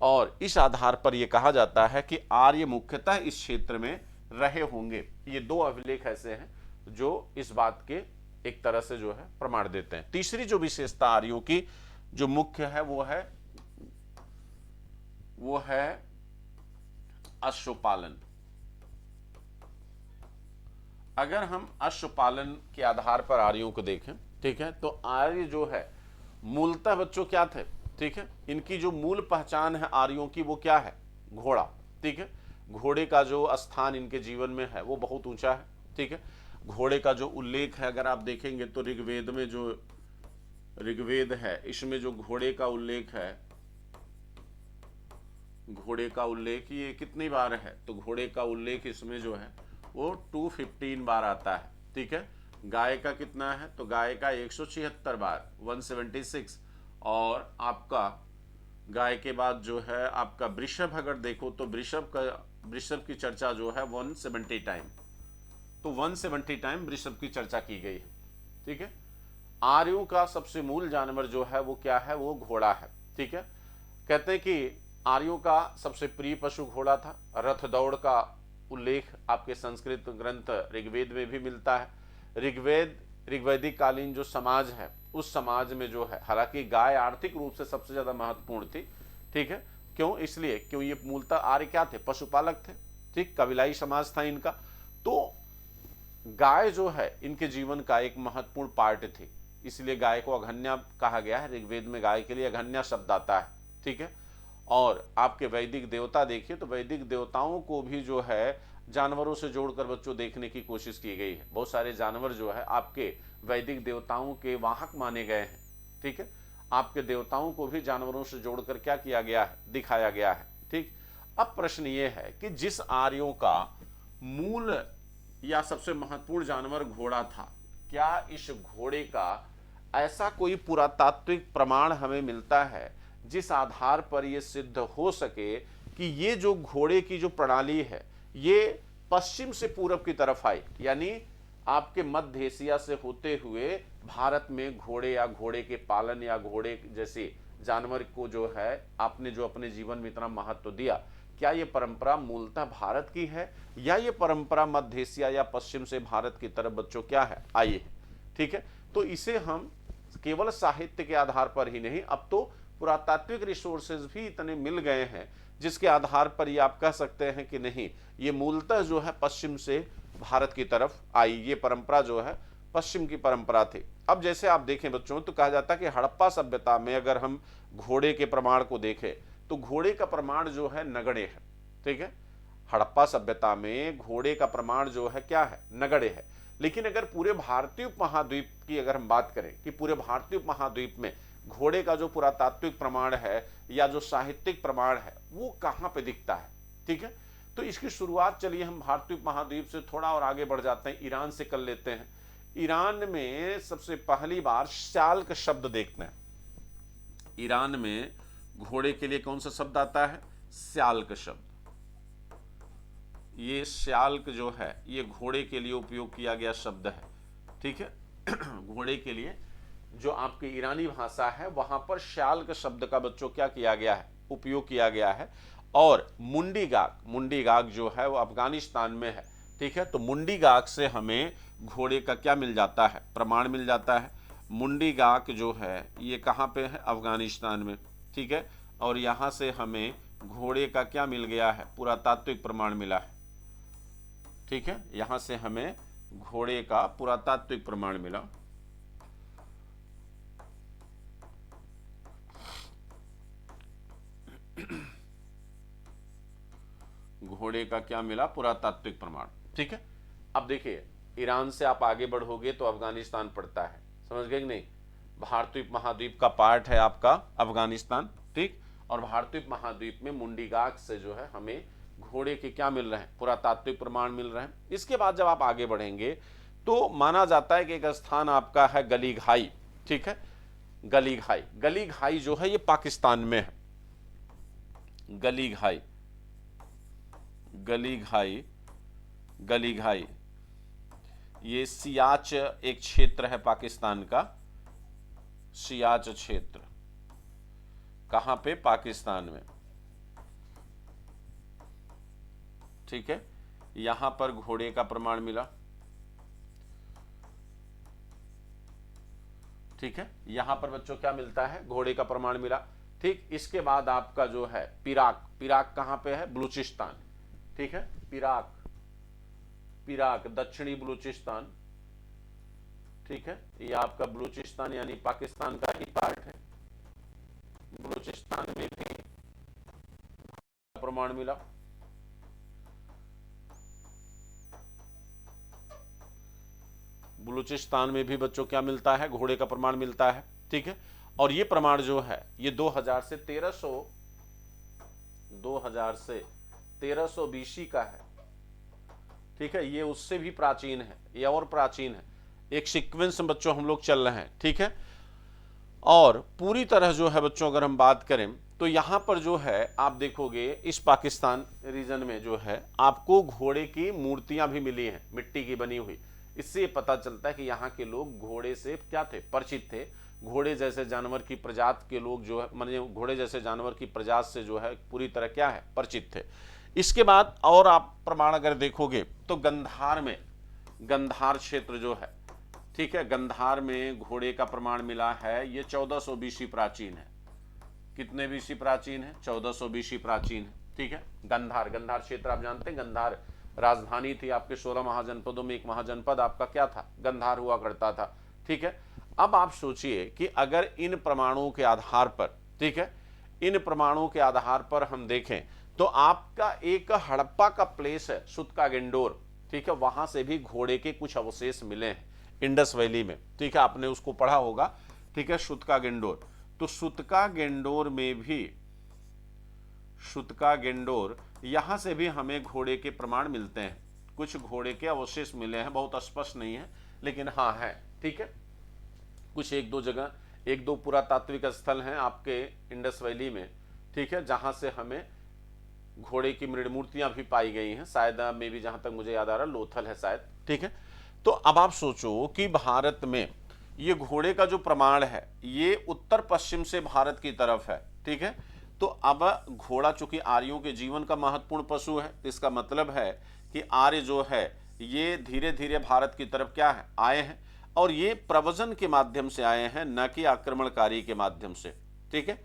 और इस आधार पर यह कहा जाता है कि आर्य मुख्यतः इस क्षेत्र में रहे होंगे। ये दो अभिलेख ऐसे हैं जो इस बात के एक तरह से जो है प्रमाण देते हैं। तीसरी जो विशेषता आर्यों की जो मुख्य है वो है अश्वपालन। अगर हम अश्वपालन के आधार पर आर्यों को देखें, ठीक है, तो आर्य जो है मूलतः बच्चों क्या थे। ठीक है, इनकी जो मूल पहचान है आर्यों की वो क्या है, घोड़ा। ठीक है, घोड़े का जो स्थान इनके जीवन में है वो बहुत ऊंचा है। ठीक है, घोड़े का जो उल्लेख है अगर आप देखेंगे तो ऋग्वेद में जो ऋग्वेद है इसमें जो घोड़े का उल्लेख है, घोड़े का उल्लेख ये कितनी बार है, तो घोड़े का उल्लेख इसमें जो है वो 215 बार आता है। ठीक है, गाय का कितना है, तो गाय का 176 बार, 176। और आपका गाय के बाद जो है आपका वृषभ अगर देखो तो वृषभ की चर्चा जो है 170 टाइम, तो 170 टाइम वृषभ की चर्चा की गई है। ठीक है, आर्यों का सबसे मूल जानवर जो है वो क्या है, वो घोड़ा है। ठीक है, कहते हैं कि आर्यों का सबसे प्रिय पशु घोड़ा था। रथ दौड़ का उल्लेख आपके संस्कृत ग्रंथ ऋग्वेद में भी मिलता है। ऋग्वैदिक कालीन जो समाज है उस समाज में जो है, हालांकि गाय आर्थिक रूप से सबसे ज्यादा महत्वपूर्ण थी। ठीक है, क्यों, इसलिए क्यों ये मूलतः आर्य क्या थे, पशुपालक थे। ठीक, कबीलाई समाज था इनका। तो गाय जो है इनके जीवन का एक महत्वपूर्ण पार्ट थी, इसलिए गाय को अघन्या कहा गया है। ऋग्वेद में गाय के लिए अघन्या शब्द आता है, ठीक है। और आपके वैदिक देवता देखिए तो वैदिक देवताओं को भी जो है जानवरों से जोड़कर बच्चों देखने की कोशिश की गई है। बहुत सारे जानवर जो है आपके वैदिक देवताओं के वाहक माने गए हैं, ठीक है। आपके देवताओं को भी जानवरों से जोड़कर क्या किया गया है, दिखाया गया है, ठीक। अब प्रश्न ये है कि जिस आर्यों का मूल या सबसे महत्वपूर्ण जानवर घोड़ा था, क्या इस घोड़े का ऐसा कोई पुरातात्विक प्रमाण हमें मिलता है जिस आधार पर यह सिद्ध हो सके कि ये जो घोड़े की जो प्रणाली है ये पश्चिम से पूरब की तरफ आई, यानी आपके मध्य एशिया से होते हुए भारत में घोड़े या घोड़े के पालन या घोड़े जैसे जानवर को जो है आपने जो अपने जीवन में इतना महत्व दिया, क्या ये परंपरा मूलतः भारत की है या ये परंपरा मध्य एशिया या पश्चिम से भारत की तरफ बच्चों क्या है, आई है, ठीक है। तो इसे हम केवल साहित्य के आधार पर ही नहीं, अब तो पुरातात्विक रिसोर्सेज भी इतने मिल गए हैं जिसके आधार पर ये आप कह सकते हैं कि नहीं, ये मूलतः जो है पश्चिम से भारत की तरफ आई, ये परंपरा जो है पश्चिम की परंपरा थी। अब जैसे आप देखें बच्चों तो कहा जाता है कि हड़प्पा सभ्यता में अगर हम घोड़े के प्रमाण को देखें तो घोड़े का प्रमाण जो है नगड़े है, ठीक है। हड़प्पा सभ्यता में घोड़े का प्रमाण जो है क्या है, नगड़े है। लेकिन अगर पूरे भारतीय उपमहाद्वीप की अगर हम बात करें कि पूरे भारतीय उपमहाद्वीप में घोड़े का जो पुरातात्विक प्रमाण है या जो साहित्यिक प्रमाण है वो कहां पे दिखता है, ठीक है। तो इसकी शुरुआत चलिए हम भारतीय उपमहाद्वीप से थोड़ा और आगे बढ़ जाते हैं, ईरान से कर लेते हैं। ईरान में सबसे पहली बार श्याल्क शब्द देखते हैं। ईरान में घोड़े के लिए कौन सा शब्द आता है, श्याल्क शब्द। ये श्याल्क जो है ये घोड़े के लिए उपयोग किया गया शब्द है, ठीक है। घोड़े के लिए जो आपकी ईरानी भाषा है वहां पर श्याल्क शब्द का बच्चों क्या किया गया है, उपयोग किया गया है। और मुंडीगाग जो है वो अफगानिस्तान में है, ठीक है। तो मुंडीगाग से हमें घोड़े का क्या मिल जाता है, प्रमाण मिल जाता है। मुंडीगाग जो है ये कहाँ पे है, अफगानिस्तान में, ठीक है। और यहाँ से हमें घोड़े का क्या मिल गया है, पुरातात्विक प्रमाण मिला है, ठीक है। यहाँ से हमें घोड़े का पुरातात्विक प्रमाण मिला। घोड़े का क्या मिला, पुरातात्विक प्रमाण, ठीक है। अब देखिए ईरान से आप आगे बढ़ोगे तो अफगानिस्तान पड़ता है, समझ गए कि नहीं। भारतीय महाद्वीप का पार्ट है आपका अफगानिस्तान, ठीक। और भारतीय महाद्वीप में मुंडीगाग से जो है हमें घोड़े के क्या मिल रहे हैं, पुरातात्विक प्रमाण मिल रहे हैं। इसके बाद जब आप आगे बढ़ेंगे तो माना जाता है कि एक स्थान आपका है गलीघाई, ठीक है। गलीघाई, गलीघाई जो है ये पाकिस्तान में है। गलीघाई, गलीघाई, गलीघाई ये सियाच एक क्षेत्र है पाकिस्तान का, सियाच क्षेत्र कहां पे, पाकिस्तान में, ठीक है। यहां पर घोड़े का प्रमाण मिला, ठीक है। यहां पर बच्चों क्या मिलता है, घोड़े का प्रमाण मिला, ठीक। इसके बाद आपका जो है पिराक, पिराक कहां पे है, बलूचिस्तान, ठीक है। पिराक, पिराक दक्षिणी बलूचिस्तान, ठीक है। ये आपका बलूचिस्तान यानी पाकिस्तान का ही पार्ट है। बलूचिस्तान में भी प्रमाण मिला, बलूचिस्तान में भी बच्चों क्या मिलता है, घोड़े का प्रमाण मिलता है, ठीक है। और ये प्रमाण जो है ये 2000 से 1300 बीसी का है, ठीक है। ये उससे भी प्राचीन है, ये और प्राचीन है। एक सीक्वेंस में बच्चों हम लोग चल रहे हैं, ठीक है। और पूरी तरह जो है बच्चों अगर हम बात करें तो यहां पर जो है आप देखोगे इस पाकिस्तान रीजन में जो है आपको घोड़े की मूर्तियां भी मिली हैं, मिट्टी की बनी हुई। इससे पता चलता है कि यहाँ के लोग घोड़े से क्या थे, परिचित थे। घोड़े जैसे जानवर की प्रजाति के लोग जो है माने घोड़े जैसे जानवर की प्रजाति से जो है पूरी तरह क्या है, परिचित थे। इसके बाद और आप प्रमाण अगर देखोगे तो गंधार में, गंधार क्षेत्र जो है, ठीक है, गंधार में घोड़े का प्रमाण मिला है। ये 1400 बीसी प्राचीन है। कितने बीसी प्राचीन है, 1400 बीसी प्राचीन है, ठीक है। गंधार, गंधार क्षेत्र आप जानते हैं, गंधार राजधानी थी आपके 16 महाजनपदों में, एक महाजनपद आपका क्या था, गंधार हुआ करता था। ठीक है। अब आप सोचिए कि अगर इन प्रमाणों के आधार पर, ठीक है, इन प्रमाणों के आधार पर हम देखें तो आपका एक हड़प्पा का प्लेस है सुतका गेंडोर, ठीक है, वहां से भी घोड़े के कुछ अवशेष मिले हैं इंडस वैली में। ठीक है, आपने उसको पढ़ा होगा। ठीक है, सुतका गेंडोर, तो सुतका गेंडोर में भी, सुतका गेंडोर यहां से भी हमें घोड़े के प्रमाण मिलते हैं, कुछ घोड़े के अवशेष मिले हैं, बहुत स्पष्ट नहीं है लेकिन हाँ है। ठीक है, कुछ एक दो जगह, एक दो पुरातात्विक स्थल हैं आपके इंडस वैली में, ठीक है, जहां से हमें घोड़े की मृण मूर्तियां भी पाई गई हैं, शायद में भी, जहां तक मुझे याद आ रहा है लोथल है शायद। ठीक है, तो अब आप सोचो कि भारत में ये घोड़े का जो प्रमाण है ये उत्तर पश्चिम से भारत की तरफ है। ठीक है, तो अब घोड़ा चूंकि आर्यों के जीवन का महत्वपूर्ण पशु है, इसका मतलब है कि आर्य जो है ये धीरे धीरे भारत की तरफ क्या है, आए हैं, और ये प्रव्रजन के माध्यम से आए हैं, न कि आक्रमणकारी के माध्यम से। ठीक है,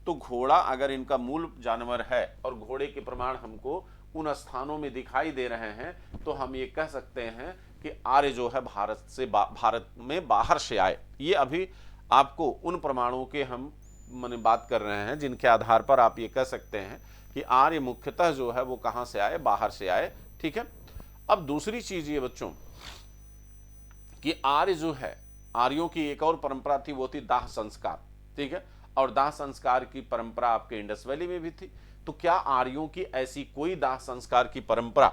तो घोड़ा अगर इनका मूल जानवर है और घोड़े के प्रमाण हमको उन स्थानों में दिखाई दे रहे हैं, तो हम ये कह सकते हैं कि आर्य जो है भारत से भारत में बाहर से आए। ये अभी आपको उन प्रमाणों के हम माने बात कर रहे हैं जिनके आधार पर आप ये कह सकते हैं कि आर्य मुख्यतः जो है वो कहां से आए, बाहर से आए। ठीक है, अब दूसरी चीज ये बच्चों कि आर्य जो है, आर्यों की एक और परंपरा थी, वो थी दाह संस्कार। ठीक है, और दाह संस्कार की परंपरा आपके इंडस वैली में भी थी। तो क्या आर्यों की ऐसी कोई दाह संस्कार की परंपरा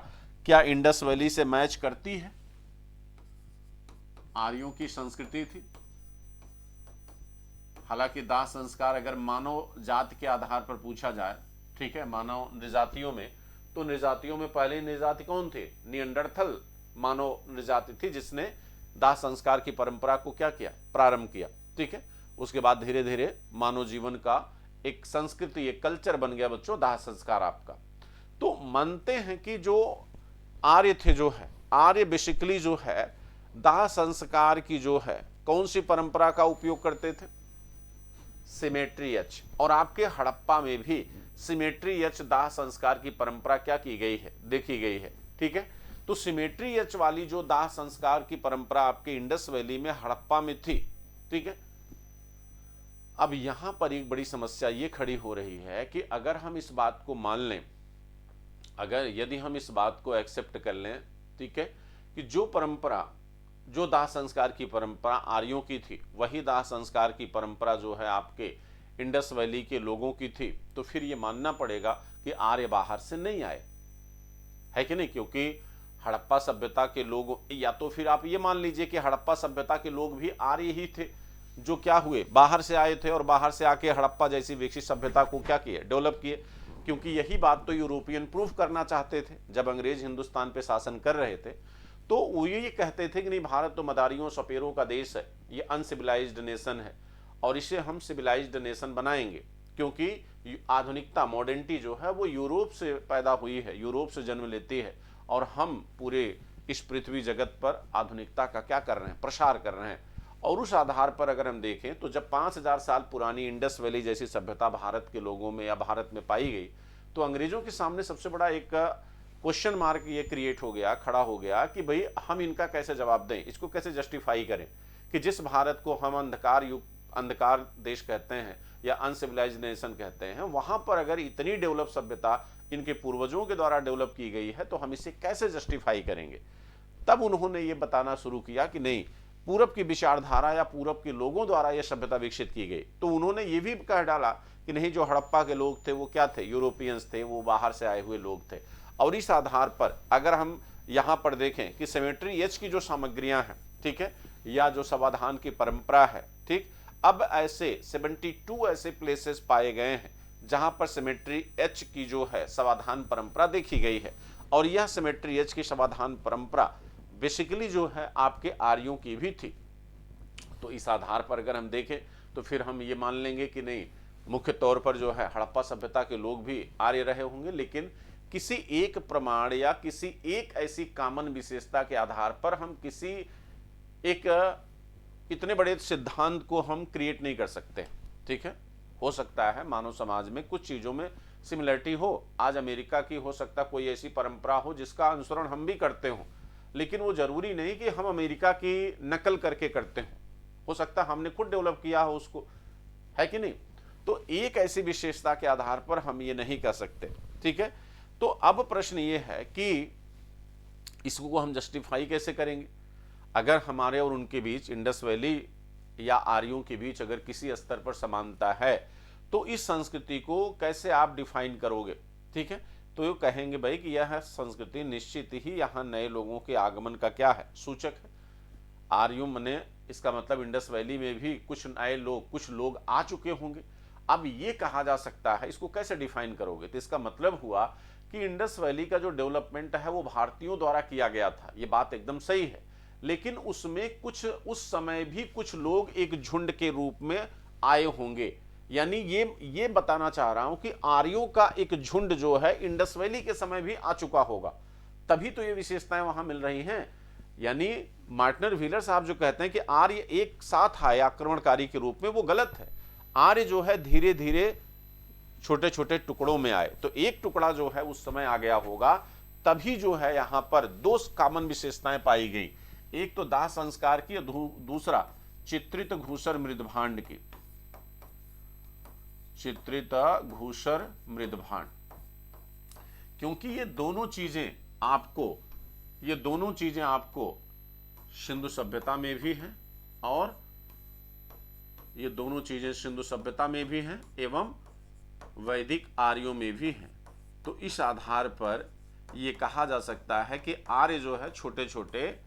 क्या इंडस वैली से मैच करती है? आर्यों की संस्कृति थी, हालांकि दाह संस्कार अगर मानव जाति के आधार पर पूछा जाए, ठीक है, मानव निजातियों में, तो निजातियों में पहले निजाति कौन थे? निएंडरथल मानव निजाति थी जिसने दाह संस्कार की परंपरा को क्या किया, प्रारंभ किया। ठीक है, उसके बाद धीरे धीरे मानव जीवन का एक संस्कृति, एक कल्चर बन गया बच्चों दाह संस्कार आपका। तो मानते हैं कि जो आर्य थे, जो है आर्य बेसिकली जो है दाह संस्कार की जो है कौन सी परंपरा का उपयोग करते थे? Symmetry H. और आपके हड़प्पा में भी सिमेट्री एच दाह संस्कार की परंपरा क्या की गई है, देखी गई है। ठीक है, तो सिमेट्री एच वाली जो दाह संस्कार की परंपरा आपके इंडस वैली में हड़प्पा में थी। ठीक है, अब यहां पर एक बड़ी समस्या ये खड़ी हो रही है कि अगर हम इस बात को मान लें, अगर यदि हम इस बात को एक्सेप्ट कर लें, ठीक है, कि जो परंपरा, जो दाह संस्कार की परंपरा आर्यों की थी, वही दाह संस्कार की परंपरा जो है आपके इंडस वैली के लोगों की थी, तो फिर ये मानना पड़ेगा कि आर्य बाहर से नहीं आए, है कि नहीं? क्योंकि हड़प्पा सभ्यता के लोग, या तो फिर आप ये मान लीजिए कि हड़प्पा सभ्यता के लोग भी आर्य ही थे, जो क्या हुए, बाहर से आए थे और बाहर से आके हड़प्पा जैसी विकसित सभ्यता को क्या किए, डेवलप किए। क्योंकि यही बात तो यूरोपियन प्रूफ करना चाहते थे जब अंग्रेज हिंदुस्तान पे शासन कर रहे थे। तो वो ये कहते थे कि नहीं, भारत तो मदारियों सपेरों का देश है, ये अनसिविलाइज्ड नेशन है और इसे हम सिविलाइज्ड नेशन बनाएंगे, क्योंकि आधुनिकता, मॉडर्निटी जो है वो यूरोप से पैदा हुई है, यूरोप से जन्म लेती है, और हम पूरे इस पृथ्वी जगत पर आधुनिकता का क्या कर रहे हैं, प्रसार कर रहे हैं। और उस आधार पर अगर हम देखें तो जब 5000 साल पुरानी इंडस वैली जैसी सभ्यता भारत के लोगों में या भारत में पाई गई, तो अंग्रेजों के सामने सबसे बड़ा एक क्वेश्चन मार्क ये क्रिएट हो गया, खड़ा हो गया कि भाई हम इनका कैसे जवाब दें, इसको कैसे जस्टिफाई करें कि जिस भारत को हम अंधकार युग, अंधकार देश कहते हैं या अनसिविलाइज्ड नेशन कहते हैं, वहां पर अगर इतनी डेवलप सभ्यता इनके पूर्वजों के द्वारा डेवलप की गई है, तो हम इसे कैसे जस्टिफाई करेंगे। तब उन्होंने ये बताना शुरू किया कि नहीं, पूरब की विचारधारा या पूरब के लोगों द्वारा यह सभ्यता विकसित की गई। तो उन्होंने ये भी कह डाला कि नहीं, जो हड़प्पा के लोग थे वो क्या थे, यूरोपियंस थे, वो बाहर से आए हुए लोग थे। और इस आधार पर अगर हम यहाँ पर देखें कि सिमेट्री एच की जो सामग्रियां हैं, ठीक है, या जो समाधान की परंपरा है, ठीक, अब ऐसे 72 ऐसे प्लेसेस पाए गए हैं जहां पर सिमेट्री एच की जो है समाधान परंपरा देखी गई है। और यह सिमेट्री एच की समाधान परंपरा बेसिकली जो है आपके आर्यों की भी थी। तो इस आधार पर अगर हम देखें तो फिर हम ये मान लेंगे कि नहीं, मुख्य तौर पर जो है हड़प्पा सभ्यता के लोग भी आर्य रहे होंगे, लेकिन किसी एक प्रमाण या किसी एक ऐसी कॉमन विशेषता के आधार पर हम किसी एक इतने बड़े सिद्धांत को हम क्रिएट नहीं कर सकते। ठीक है, हो सकता है मानव समाज में कुछ चीज़ों में सिमिलरिटी हो, आज अमेरिका की हो सकता कोई ऐसी परंपरा हो जिसका अनुसरण हम भी करते हो, लेकिन वो जरूरी नहीं कि हम अमेरिका की नकल करके करते हो सकता हमने खुद डेवलप किया हो उसको, है कि नहीं। तो एक ऐसी विशेषता के आधार पर हम ये नहीं कर सकते, ठीक है। तो अब प्रश्न ये है कि इसको हम जस्टिफाई कैसे करेंगे। अगर हमारे और उनके बीच, इंडस वैली या आर्यों के बीच अगर किसी स्तर पर समानता है तो इस संस्कृति को कैसे आप डिफाइन करोगे, ठीक है। तो ये कहेंगे भाई कि यह संस्कृति निश्चित ही यहाँ नए लोगों के आगमन का क्या है, सूचक है। आर्यों मने इसका मतलब इंडस वैली में भी कुछ नए लोग, कुछ लोग आ चुके होंगे। अब ये कहा जा सकता है, इसको कैसे डिफाइन करोगे, तो इसका मतलब हुआ कि इंडस वैली का जो डेवलपमेंट है वो भारतीयों द्वारा किया गया था, ये बात एकदम सही है, लेकिन उसमें कुछ उस समय भी कुछ लोग एक झुंड के रूप में आए होंगे। यानी ये बताना चाह रहा हूं कि आर्यों का एक झुंड जो है इंडस वैली के समय भी आ चुका होगा, तभी तो ये विशेषताएं वहां मिल रही हैं। यानी मार्टिनर व्हीलर साहब जो कहते हैं कि आर्य एक साथ आए आक्रमणकारी के रूप में, वो गलत है। आर्य जो है धीरे धीरे छोटे छोटे टुकड़ों में आए, तो एक टुकड़ा जो है उस समय आ गया होगा, तभी जो है यहां पर दो कॉमन विशेषताएं पाई गई, एक तो दाह संस्कार की, दूसरा चित्रित घूसर मृदभांड की, चित्रित घूसर मृदभांड। क्योंकि ये दोनों चीजें आपको सिंधु सभ्यता में भी हैं, और ये दोनों चीजें सिंधु सभ्यता में भी हैं एवं वैदिक आर्यों में भी हैं। तो इस आधार पर ये कहा जा सकता है कि आर्य जो है छोटे छोटे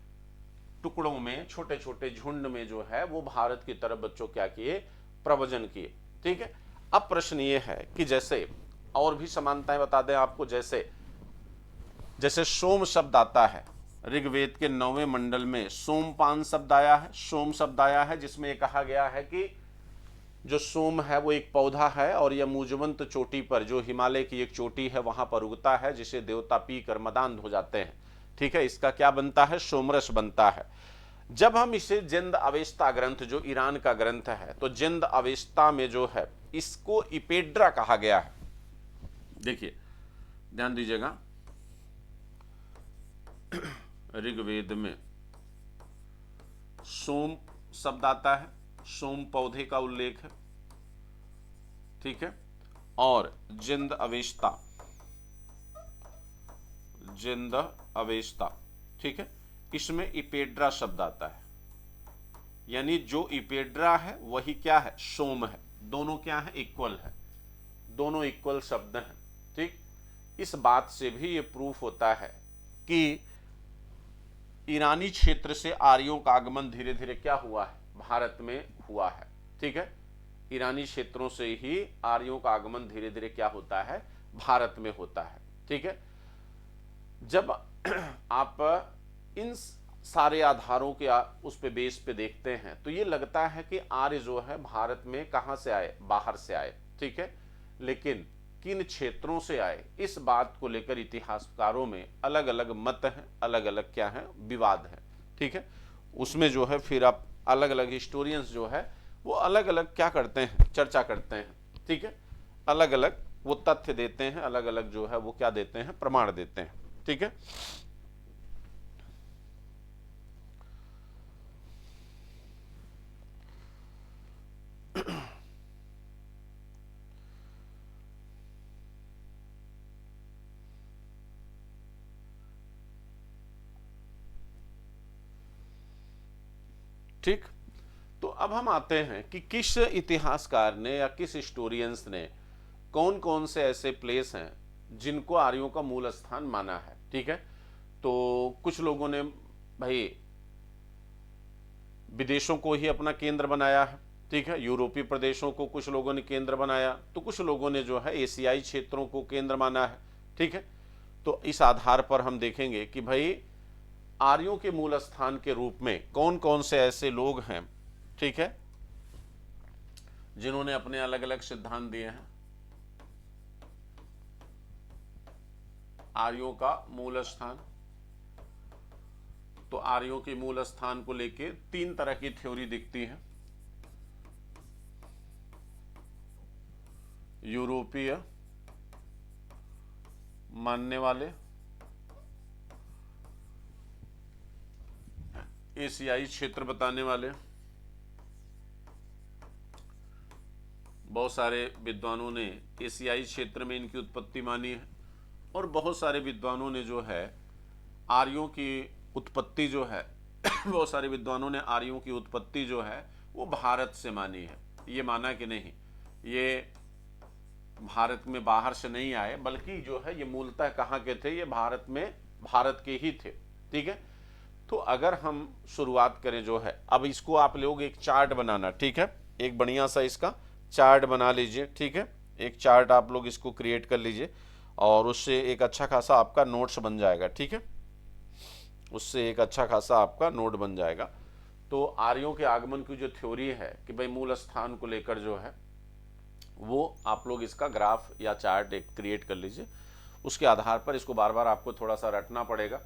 टुकड़ों में, छोटे छोटे झुंड में जो है वो भारत की तरफ बच्चों क्या किए, प्रव्रजन किए, ठीक है। अब प्रश्न ये है कि जैसे और भी समानताएं बता दें आपको, जैसे सोम शब्द आता है, ऋग्वेद के 9वें मंडल में सोमपान शब्द आया है, सोम शब्द आया है, जिसमें यह कहा गया है कि जो सोम है वो एक पौधा है और यह मुजवंत चोटी पर, जो हिमालय की एक चोटी है वहां पर उगता है, जिसे देवता पीकर मदान्ध हो जाते हैं, ठीक है। इसका क्या बनता है, सोमरस बनता है। जब हम इसे जिंद अवेस्ता ग्रंथ, जो ईरान का ग्रंथ है, तो जिंद अवेस्ता में जो है इसको इपेड्रा कहा गया है। देखिए ध्यान दीजिएगा, ऋग्वेद में सोम शब्द आता है, सोम पौधे का उल्लेख है, ठीक है। और जिंद अवेस्ता, ठीक है, इसमें इपेड्रा शब्द आता है। यानी जो इपेड्रा है वही क्या है, सोम है। दोनों क्या है, इक्वल है, दोनों इक्वल शब्द हैं, ठीक। इस बात से भी ये प्रूफ होता है कि ईरानी क्षेत्र से आर्यों का आगमन धीरे धीरे क्या हुआ है, भारत में हुआ है, ठीक है। ईरानी क्षेत्रों से ही आर्यों का आगमन धीरे धीरे क्या होता है, भारत में होता है, ठीक है। जब आप इन सारे आधारों के उस पे बेस पे देखते हैं तो ये लगता है कि आर्य जो है भारत में कहां से आए, बाहर से आए, ठीक है। लेकिन किन क्षेत्रों से आए, इस बात को लेकर इतिहासकारों में अलग अलग मत हैं, अलग अलग क्या है, विवाद है, ठीक है। उसमें जो है फिर आप अलग अलग हिस्टोरियंस जो है वो अलग अलग क्या करते हैं, चर्चा करते हैं, ठीक है। अलग अलग वो तथ्य देते हैं, अलग अलग जो है वो क्या देते हैं, प्रमाण देते हैं, ठीक है। ठीक, तो अब हम आते हैं कि किस इतिहासकार ने या किस हिस्टोरियंस ने कौन कौन से ऐसे प्लेस हैं जिनको आर्यों का मूल स्थान माना है, ठीक है। तो कुछ लोगों ने भाई विदेशों को ही अपना केंद्र बनाया है, ठीक है, यूरोपीय प्रदेशों को कुछ लोगों ने केंद्र बनाया, तो कुछ लोगों ने जो है एशियाई क्षेत्रों को केंद्र माना है, ठीक है। तो इस आधार पर हम देखेंगे कि भाई आर्यों के मूल स्थान के रूप में कौन कौन से ऐसे लोग हैं, ठीक है, जिन्होंने अपने अलग अलग सिद्धांत दिए हैं। आर्यों का मूल स्थान, तो आर्यों के मूल स्थान को लेके तीन तरह की थ्योरी दिखती है। यूरोपीय मानने वाले, एशियाई क्षेत्र बताने वाले। बहुत सारे विद्वानों ने एशियाई क्षेत्र में इनकी उत्पत्ति मानी है, और बहुत सारे विद्वानों ने जो है आर्यों की उत्पत्ति जो है बहुत सारे विद्वानों ने आर्यों की उत्पत्ति जो है वो भारत से मानी है। ये माना कि नहीं, ये भारत में बाहर से नहीं आए, बल्कि जो है ये मूलतः कहाँ के थे, ये भारत में, भारत के ही थे। ठीक है, तो अगर हम शुरुआत करें जो है, अब इसको आप लोग एक चार्ट बनाना, ठीक है, एक बढ़िया सा इसका चार्ट बना लीजिए। ठीक है, एक चार्ट आप लोग इसको क्रिएट कर लीजिए, और उससे एक अच्छा खासा आपका नोट्स बन जाएगा। ठीक है, उससे एक अच्छा खासा आपका नोट बन जाएगा। तो आर्यों के आगमन की जो थ्योरी है कि भाई मूल स्थान को लेकर जो है, वो आप लोग इसका ग्राफ या चार्ट एक क्रिएट कर लीजिए। उसके आधार पर इसको बार बार आपको थोड़ा सा रटना पड़ेगा।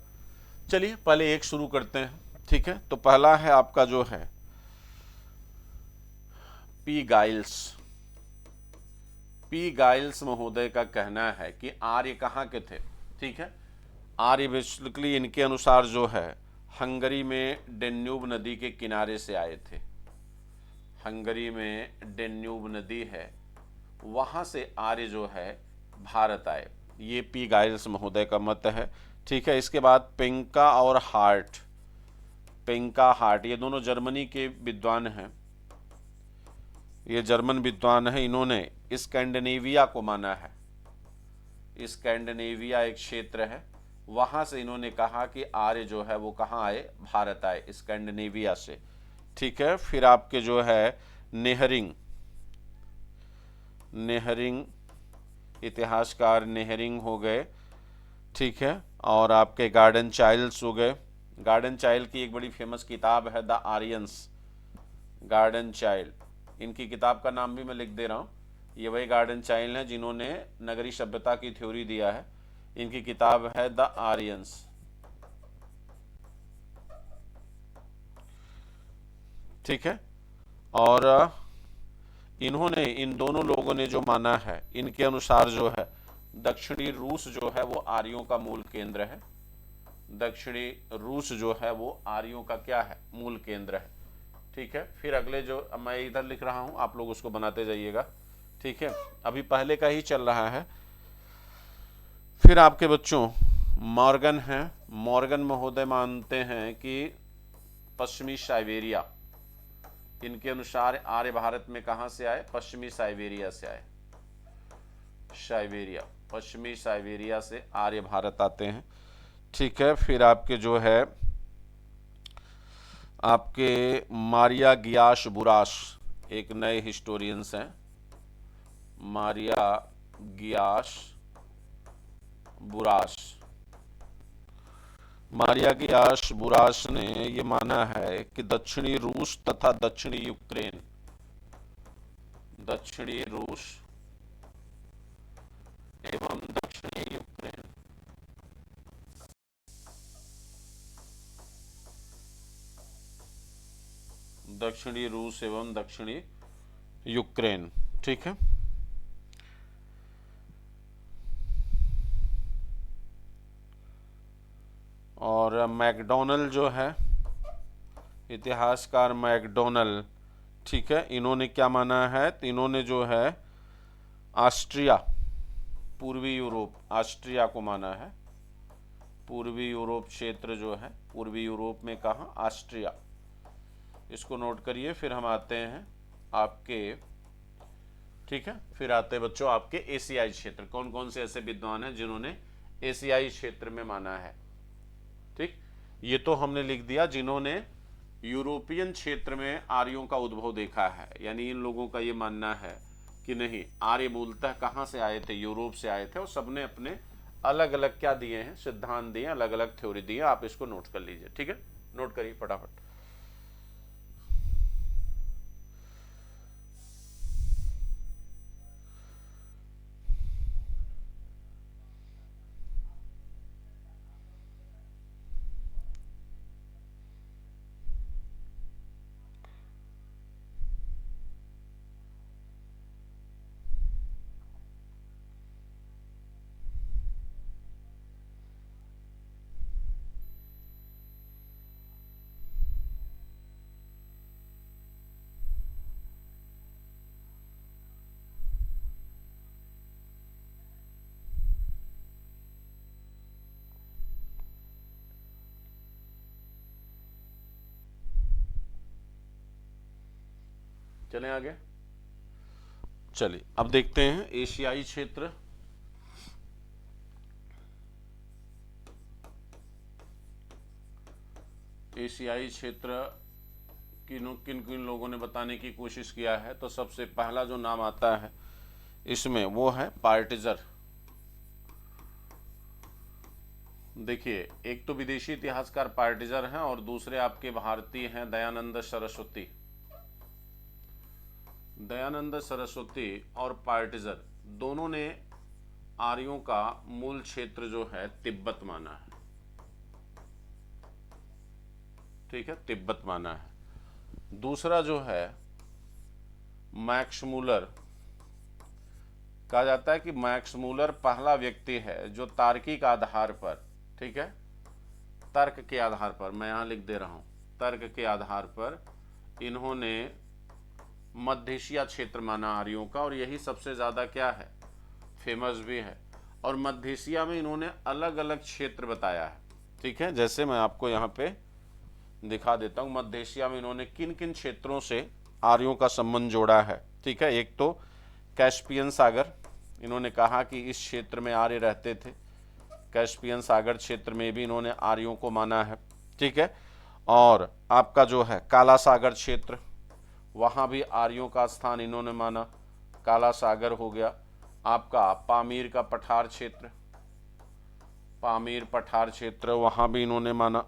चलिए पहले एक शुरू करते हैं। ठीक है, तो पहला है आपका जो है पी गाइल्स। पी गाइल्स महोदय का कहना है कि आर्य कहाँ के थे। ठीक है, आर्य बेसिकली इनके अनुसार जो है हंगरी में डेन्यूब नदी के किनारे से आए थे। हंगरी में डेन्यूब नदी है, वहां से आर्य जो है भारत आए, ये पी गाइल्स महोदय का मत है। ठीक है, इसके बाद पेंका और हार्ट, पेंका हार्ट, ये दोनों जर्मनी के विद्वान हैं, ये जर्मन विद्वान है। इन्होंने स्कैंडिनेविया को माना है, स्कैंडिनेविया एक क्षेत्र है, वहां से इन्होंने कहा कि आर्य जो है वो कहाँ आए, भारत आए, स्कैंडिनेविया से। ठीक है, फिर आपके जो है नेहरिंग, नेहरिंग इतिहासकार नेहरिंग हो गए। ठीक है, और आपके गार्डन चाइल्ड्स हो गए। गार्डन चाइल्ड की एक बड़ी फेमस किताब है द आर्यंस, गार्डन चाइल्ड, इनकी किताब का नाम भी मैं लिख दे रहा हूँ। ये वही गार्डन चाइल्ड हैं जिन्होंने नगरी सभ्यता की थ्योरी दिया है। इनकी किताब है द आर्यंस। ठीक है, और इन्होंने, इन दोनों लोगों ने जो माना है, इनके अनुसार जो है दक्षिणी रूस जो है वो आर्यों का मूल केंद्र है। दक्षिणी रूस जो है वो आर्यों का क्या है, मूल केंद्र है। ठीक है, फिर अगले जो मैं इधर लिख रहा हूं आप लोग उसको बनाते जाइएगा। ठीक है, अभी पहले का ही चल रहा है। फिर आपके बच्चों मॉर्गन हैं, मॉर्गन महोदय मानते हैं कि पश्चिमी साइबेरिया, इनके अनुसार आर्य भारत में कहां से आए, पश्चिमी साइबेरिया से आए। साइबेरिया, पश्चिमी साइबेरिया से आर्य भारत आते हैं। ठीक है, फिर आपके जो है आपके मारिया गियाश बुराश एक नए हिस्टोरियंस हैं, मारिया गियाश बुराश। मारिया गियाश बुराश ने ये माना है कि दक्षिणी रूस तथा दक्षिणी यूक्रेन, दक्षिणी रूस एवं दक्षिणी यूक्रेन, दक्षिणी रूस एवं दक्षिणी यूक्रेन। ठीक है, और मैकडोनल जो है, इतिहासकार मैकडोनल, ठीक है, इन्होंने क्या माना है, तो इन्होंने जो है ऑस्ट्रिया, पूर्वी यूरोप, ऑस्ट्रिया को माना है। पूर्वी यूरोप क्षेत्र जो है, पूर्वी यूरोप में कहाँ, ऑस्ट्रिया, इसको नोट करिए। फिर हम आते हैं आपके, ठीक है, फिर आते हैं बच्चों आपके एशियाई क्षेत्र। कौन कौन से ऐसे विद्वान हैं जिन्होंने एशियाई क्षेत्र में माना है। ठीक, ये तो हमने लिख दिया जिन्होंने यूरोपियन क्षेत्र में आर्यों का उद्भव देखा है, यानी इन लोगों का ये मानना है कि नहीं, आर्य मूलतः कहाँ से आए थे, यूरोप से आए थे, और सबने अपने अलग अलग क्या दिए हैं, सिद्धांत दिए, अलग अलग थ्योरी दी है। आप इसको नोट कर लीजिए। ठीक है, नोट करिए फटाफट। चलें आगे। चलिए अब देखते हैं एशियाई क्षेत्र। एशियाई क्षेत्र किन किन लोगों ने बताने की कोशिश किया है, तो सबसे पहला जो नाम आता है इसमें वो है पार्टिजर। देखिए, एक तो विदेशी इतिहासकार पार्टिजर हैं और दूसरे आपके भारतीय हैं दयानंद सरस्वती। दयानंद सरस्वती और पार्टिजर दोनों ने आर्यों का मूल क्षेत्र जो है तिब्बत माना है। ठीक है, तिब्बत माना है। दूसरा जो है मैक्स मूलर, कहा जाता है कि मैक्स मूलर पहला व्यक्ति है जो तार्किक आधार पर, ठीक है, तर्क के आधार पर, मैं यहां लिख दे रहा हूं, तर्क के आधार पर इन्होंने मध्य एशिया क्षेत्र माना आर्यों का, और यही सबसे ज्यादा क्या है, फेमस भी है। और मध्य एशिया में इन्होंने अलग अलग क्षेत्र बताया है। ठीक है, जैसे मैं आपको यहाँ पे दिखा देता हूँ मध्य एशिया में इन्होंने किन किन क्षेत्रों से आर्यों का संबंध जोड़ा है। ठीक है, एक तो कैस्पियन सागर, इन्होंने कहा कि इस क्षेत्र में आर्य रहते थे। कैस्पियन सागर क्षेत्र में भी इन्होंने आर्यों को माना है। ठीक है, और आपका जो है काला सागर क्षेत्र, वहाँ भी आर्यों का स्थान इन्होंने माना, काला सागर हो गया। आपका पामीर का पठार क्षेत्र, पामीर पठार क्षेत्र, वहाँ भी इन्होंने माना।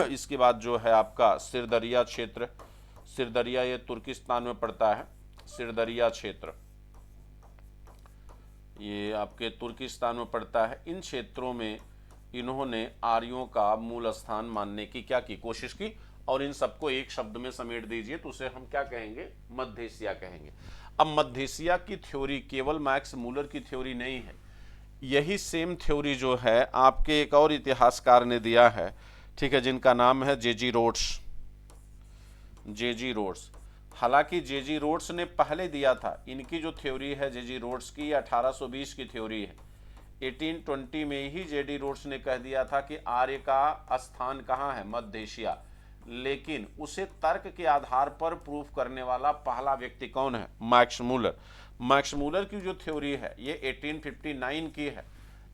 इसके बाद जो है आपका सिरदरिया क्षेत्र, सिरदरिया ये तुर्किस्तान में पड़ता है, सिरदरिया क्षेत्र ये आपके तुर्किस्तान में पड़ता है। इन क्षेत्रों में इन्होंने आर्यों का मूल स्थान मानने की क्या की कोशिश की, और इन सबको एक शब्द में समेट दीजिए तो उसे हम क्या कहेंगे, मध्य एशिया कहेंगे। अब मध्य एशिया की थ्योरी केवल मैक्स मूलर की थ्योरी नहीं है, यही सेम थ्योरी जो है आपके एक और इतिहासकार ने दिया है, ठीक है, जिनका नाम है जेजी रोड्स। जेजी रोड्स, हालांकि जेजी रोड्स ने पहले दिया था, इनकी जो थ्योरी है जेजी रोड्स की 1820 की थ्योरी है। 1820 में ही जेडी रोड्स ने कह दिया था कि आर्य का स्थान कहाँ है, मध्य एशिया, लेकिन उसे तर्क के आधार पर प्रूफ करने वाला पहला व्यक्ति कौन है, मैक्स मूलर। मैक्स मूलर की जो थ्योरी है ये 1859 की है।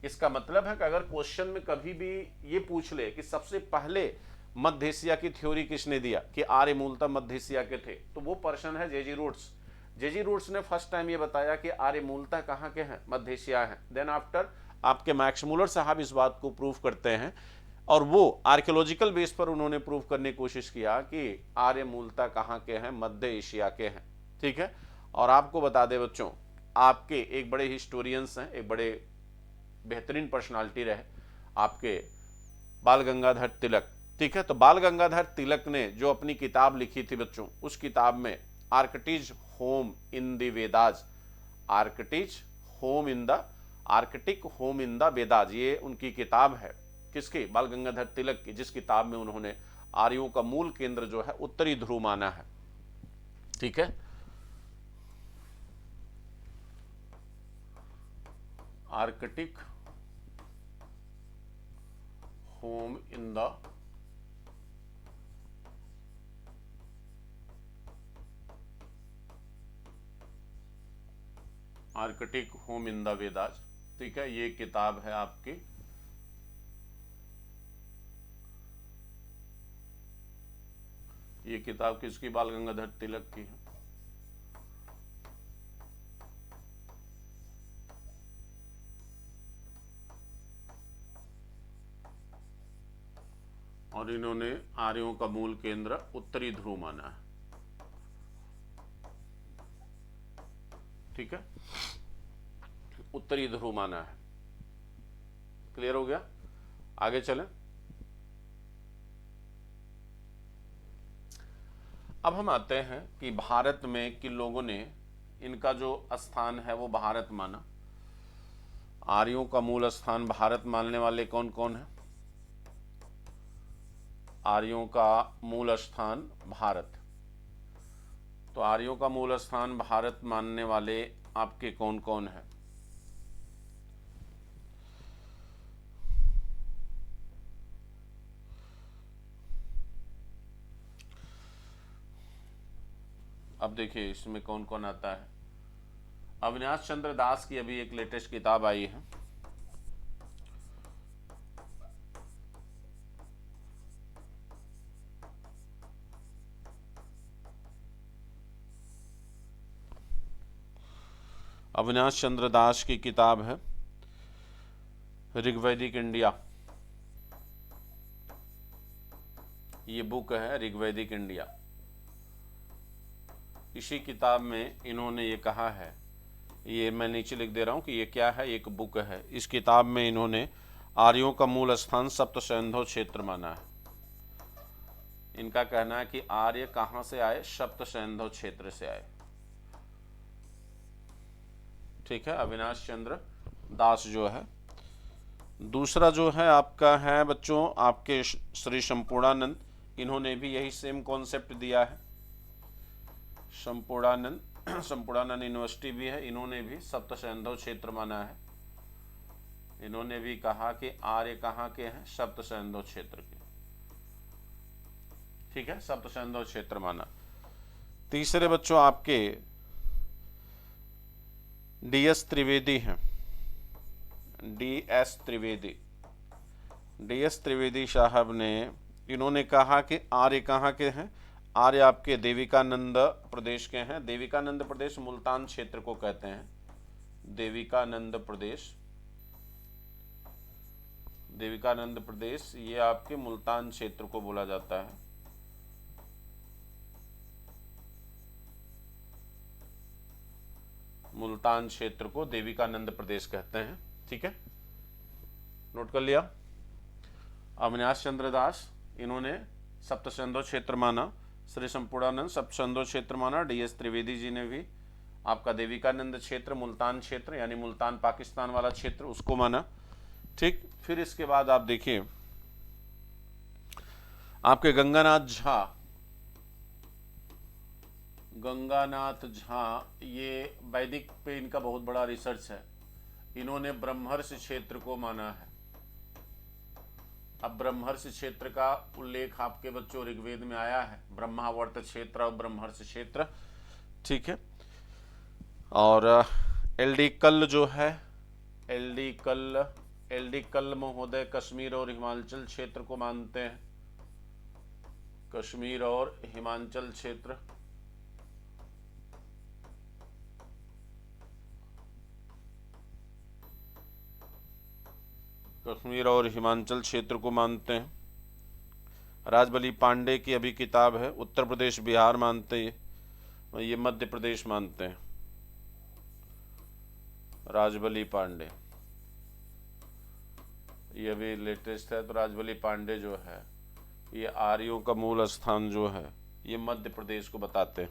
इसका मतलब है कि अगर क्वेश्चन में कभी भी ये पूछ ले कि सबसे पहले मध्य एशिया की थ्योरी किसने दिया, कि आर्य मूलतः मध्य एशिया के थे, तो वो पर्सन है जेजी रोड्स। जेजी रोड्स ने फर्स्ट टाइम ये बताया कि आर्य मूलतः कहाँ के हैं, मध्य एशिया हैं। देन आफ्टर आपके मैक्स मूलर साहब इस बात को प्रूव करते हैं, और वो आर्कियोलॉजिकल बेस पर उन्होंने प्रूव करने की कोशिश किया कि आर्य मूलतः कहाँ के हैं, मध्य एशिया के हैं। ठीक है, और आपको बता दें बच्चों, आपके एक बड़े हिस्टोरियंस हैं, एक बड़े बेहतरीन पर्सनालिटी रहे आपके बाल गंगाधर तिलक। ठीक है, तो बाल गंगाधर तिलक ने जो अपनी किताब लिखी थी बच्चों, उस किताब में Arctic home in the Vedas, Arctic home in the, Arctic home in the Vedas, ये उनकी किताब है, किसकी, बाल गंगाधर तिलक की, जिस किताब में उन्होंने आर्यों का मूल केंद्र जो है उत्तरी ध्रुव माना है। ठीक है, Arctic home in the, Arctic home in the Vedas. ठीक है, ये किताब है आपकी, ये किताब किसकी, बाल गंगाधर तिलक की है। और इन्होंने आर्यों का मूल केंद्र उत्तरी ध्रुव माना है। ठीक है, उत्तरी ध्रुव माना है। क्लियर हो गया, आगे चलें। अब हम आते हैं कि भारत में किन लोगों ने इनका जो स्थान है वो भारत माना। आर्यों का मूल स्थान भारत मानने वाले कौन कौन है, आर्यों का मूल स्थान भारत, तो आर्यों का मूल स्थान भारत मानने वाले आपके कौन कौन है। अब देखिए इसमें कौन कौन आता है। अविनाश चंद्र दास की अभी एक लेटेस्ट किताब आई है, अविनाश चंद्र दास की किताब है ऋग्वैदिक इंडिया। ये बुक है ऋग्वैदिक इंडिया। इसी किताब में इन्होंने ये कहा है, ये मैं नीचे लिख दे रहा हूँ कि ये क्या है, एक बुक है। इस किताब में इन्होंने आर्यों का मूल स्थान सप्त सिंधु क्षेत्र माना है। इनका कहना है कि आर्य कहाँ से आए, सप्त सिंधु क्षेत्र से आए। ठीक है, अविनाश चंद्र दास जो है। दूसरा जो है आपका है बच्चों आपके श्री संपूर्णानंद, इन्होंने भी यही सेम कॉन्सेप्ट दिया है। संपूर्णानंद यूनिवर्सिटी भी है, इन्होंने भी सप्त सिंधु क्षेत्र माना है। इन्होंने भी कहा कि आर्य कहाँ के हैं, सप्त सिंधु क्षेत्र के। ठीक है, सप्त सिंधु क्षेत्र माना। तीसरे बच्चों आपके डी.एस. त्रिवेदी हैं, डी.एस. त्रिवेदी साहब ने, इन्होंने कहा कि आर्य कहाँ के हैं, आर्य आपके देविकानंद प्रदेश के हैं। देविकानंद प्रदेश मुल्तान क्षेत्र को कहते हैं। देविकानंद प्रदेश ये आपके मुल्तान क्षेत्र को बोला जाता है। मुल्तान क्षेत्र को देविकानंद प्रदेश कहते हैं। ठीक है, नोट कर लिया। अविनाश चंद्र दास इन्होंने सप्त सिंधु क्षेत्र माना, श्री संपूर्णानंद सप्त सिंधु क्षेत्र माना, डी.एस. त्रिवेदी जी ने भी आपका देविकानंद क्षेत्र, मुल्तान क्षेत्र यानी मुल्तान पाकिस्तान वाला क्षेत्र, उसको माना। ठीक, फिर इसके बाद आप देखिए आपके गंगानाथ झा, ये वैदिक पे इनका बहुत बड़ा रिसर्च है। इन्होंने ब्रह्मर्ष क्षेत्र को माना है। अब ब्रह्मर्ष क्षेत्र का उल्लेख आपके बच्चों ऋग्वेद में आया है, ब्रह्मावर्त क्षेत्र और ब्रह्मर्ष क्षेत्र। ठीक है, और एल.डी. कल्ल जो है, एल.डी. कल्ल महोदय कश्मीर और हिमाचल क्षेत्र को मानते हैं। कश्मीर और हिमाचल क्षेत्र, कश्मीर और हिमाचल क्षेत्र को मानते हैं। राजबली पांडे की अभी किताब है, उत्तर प्रदेश बिहार मानते हैं, ये मध्य प्रदेश मानते हैं। राजबली पांडे ये अभी लेटेस्ट है। तो राजबली पांडे जो है ये आर्यों का मूल स्थान जो है ये मध्य प्रदेश को बताते हैं।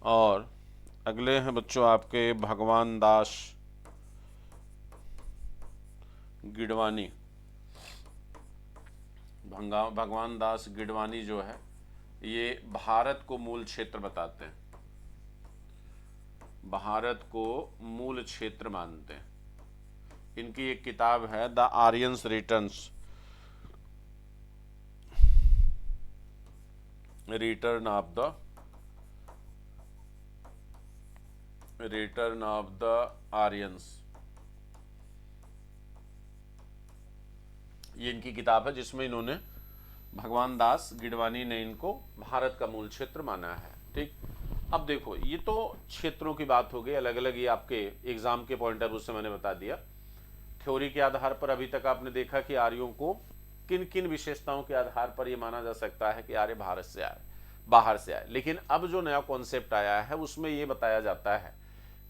और अगले हैं बच्चों आपके भगवान दास गिडवानी। भगवान दास गिडवानी जो है ये भारत को मूल क्षेत्र बताते हैं, भारत को मूल क्षेत्र मानते हैं। इनकी एक किताब है the Aryans returns, return of the Aryans, ये इनकी किताब है जिसमें इन्होंने भगवान दास गिडवानी ने इनको भारत का मूल क्षेत्र माना है। ठीक, अब देखो ये तो क्षेत्रों की बात हो गई, अलग अलग ये आपके एग्जाम के पॉइंट ऑफ व्यू से मैंने बता दिया। थ्योरी के आधार पर अभी तक आपने देखा कि आर्यों को किन किन विशेषताओं के आधार पर यह माना जा सकता है कि आर्य भारत से आए, बाहर से आए। लेकिन अब जो नया कॉन्सेप्ट आया है उसमें यह बताया जाता है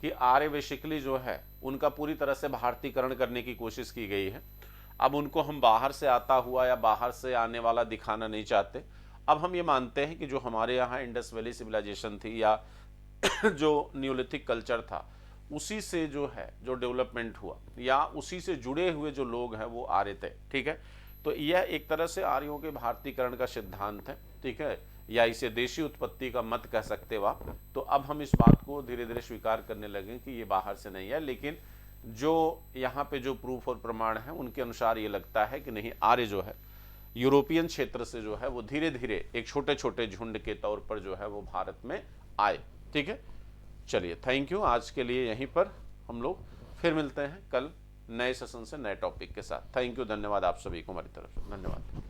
कि आर्य बेसिकली जो है उनका पूरी तरह से भारतीकरण करने की कोशिश की गई है। अब उनको हम बाहर से आता हुआ या बाहर से आने वाला दिखाना नहीं चाहते। अब हम ये मानते हैं कि जो हमारे यहाँ इंडस वैली सिविलाइजेशन थी या जो न्यूलिथिक कल्चर था उसी से जो है जो डेवलपमेंट हुआ या उसी से जुड़े हुए जो लोग हैं वो आर्य थे। ठीक है, तो यह एक तरह से आर्यों के भारतीकरण का सिद्धांत है। ठीक है, या इसे देशी उत्पत्ति का मत कह सकते हो आप। तो अब हम इस बात को धीरे धीरे स्वीकार करने लगे कि ये बाहर से नहीं है, लेकिन जो यहाँ पे जो प्रूफ और प्रमाण है उनके अनुसार ये लगता है कि नहीं, आर्य जो है यूरोपियन क्षेत्र से जो है वो धीरे धीरे एक छोटे छोटे झुंड के तौर पर जो है वो भारत में आए। ठीक है, चलिए थैंक यू। आज के लिए यहीं पर हम लोग फिर मिलते हैं कल नए सेशन से नए टॉपिक के साथ। थैंक यू, धन्यवाद आप सभी को हमारी तरफ से, धन्यवाद।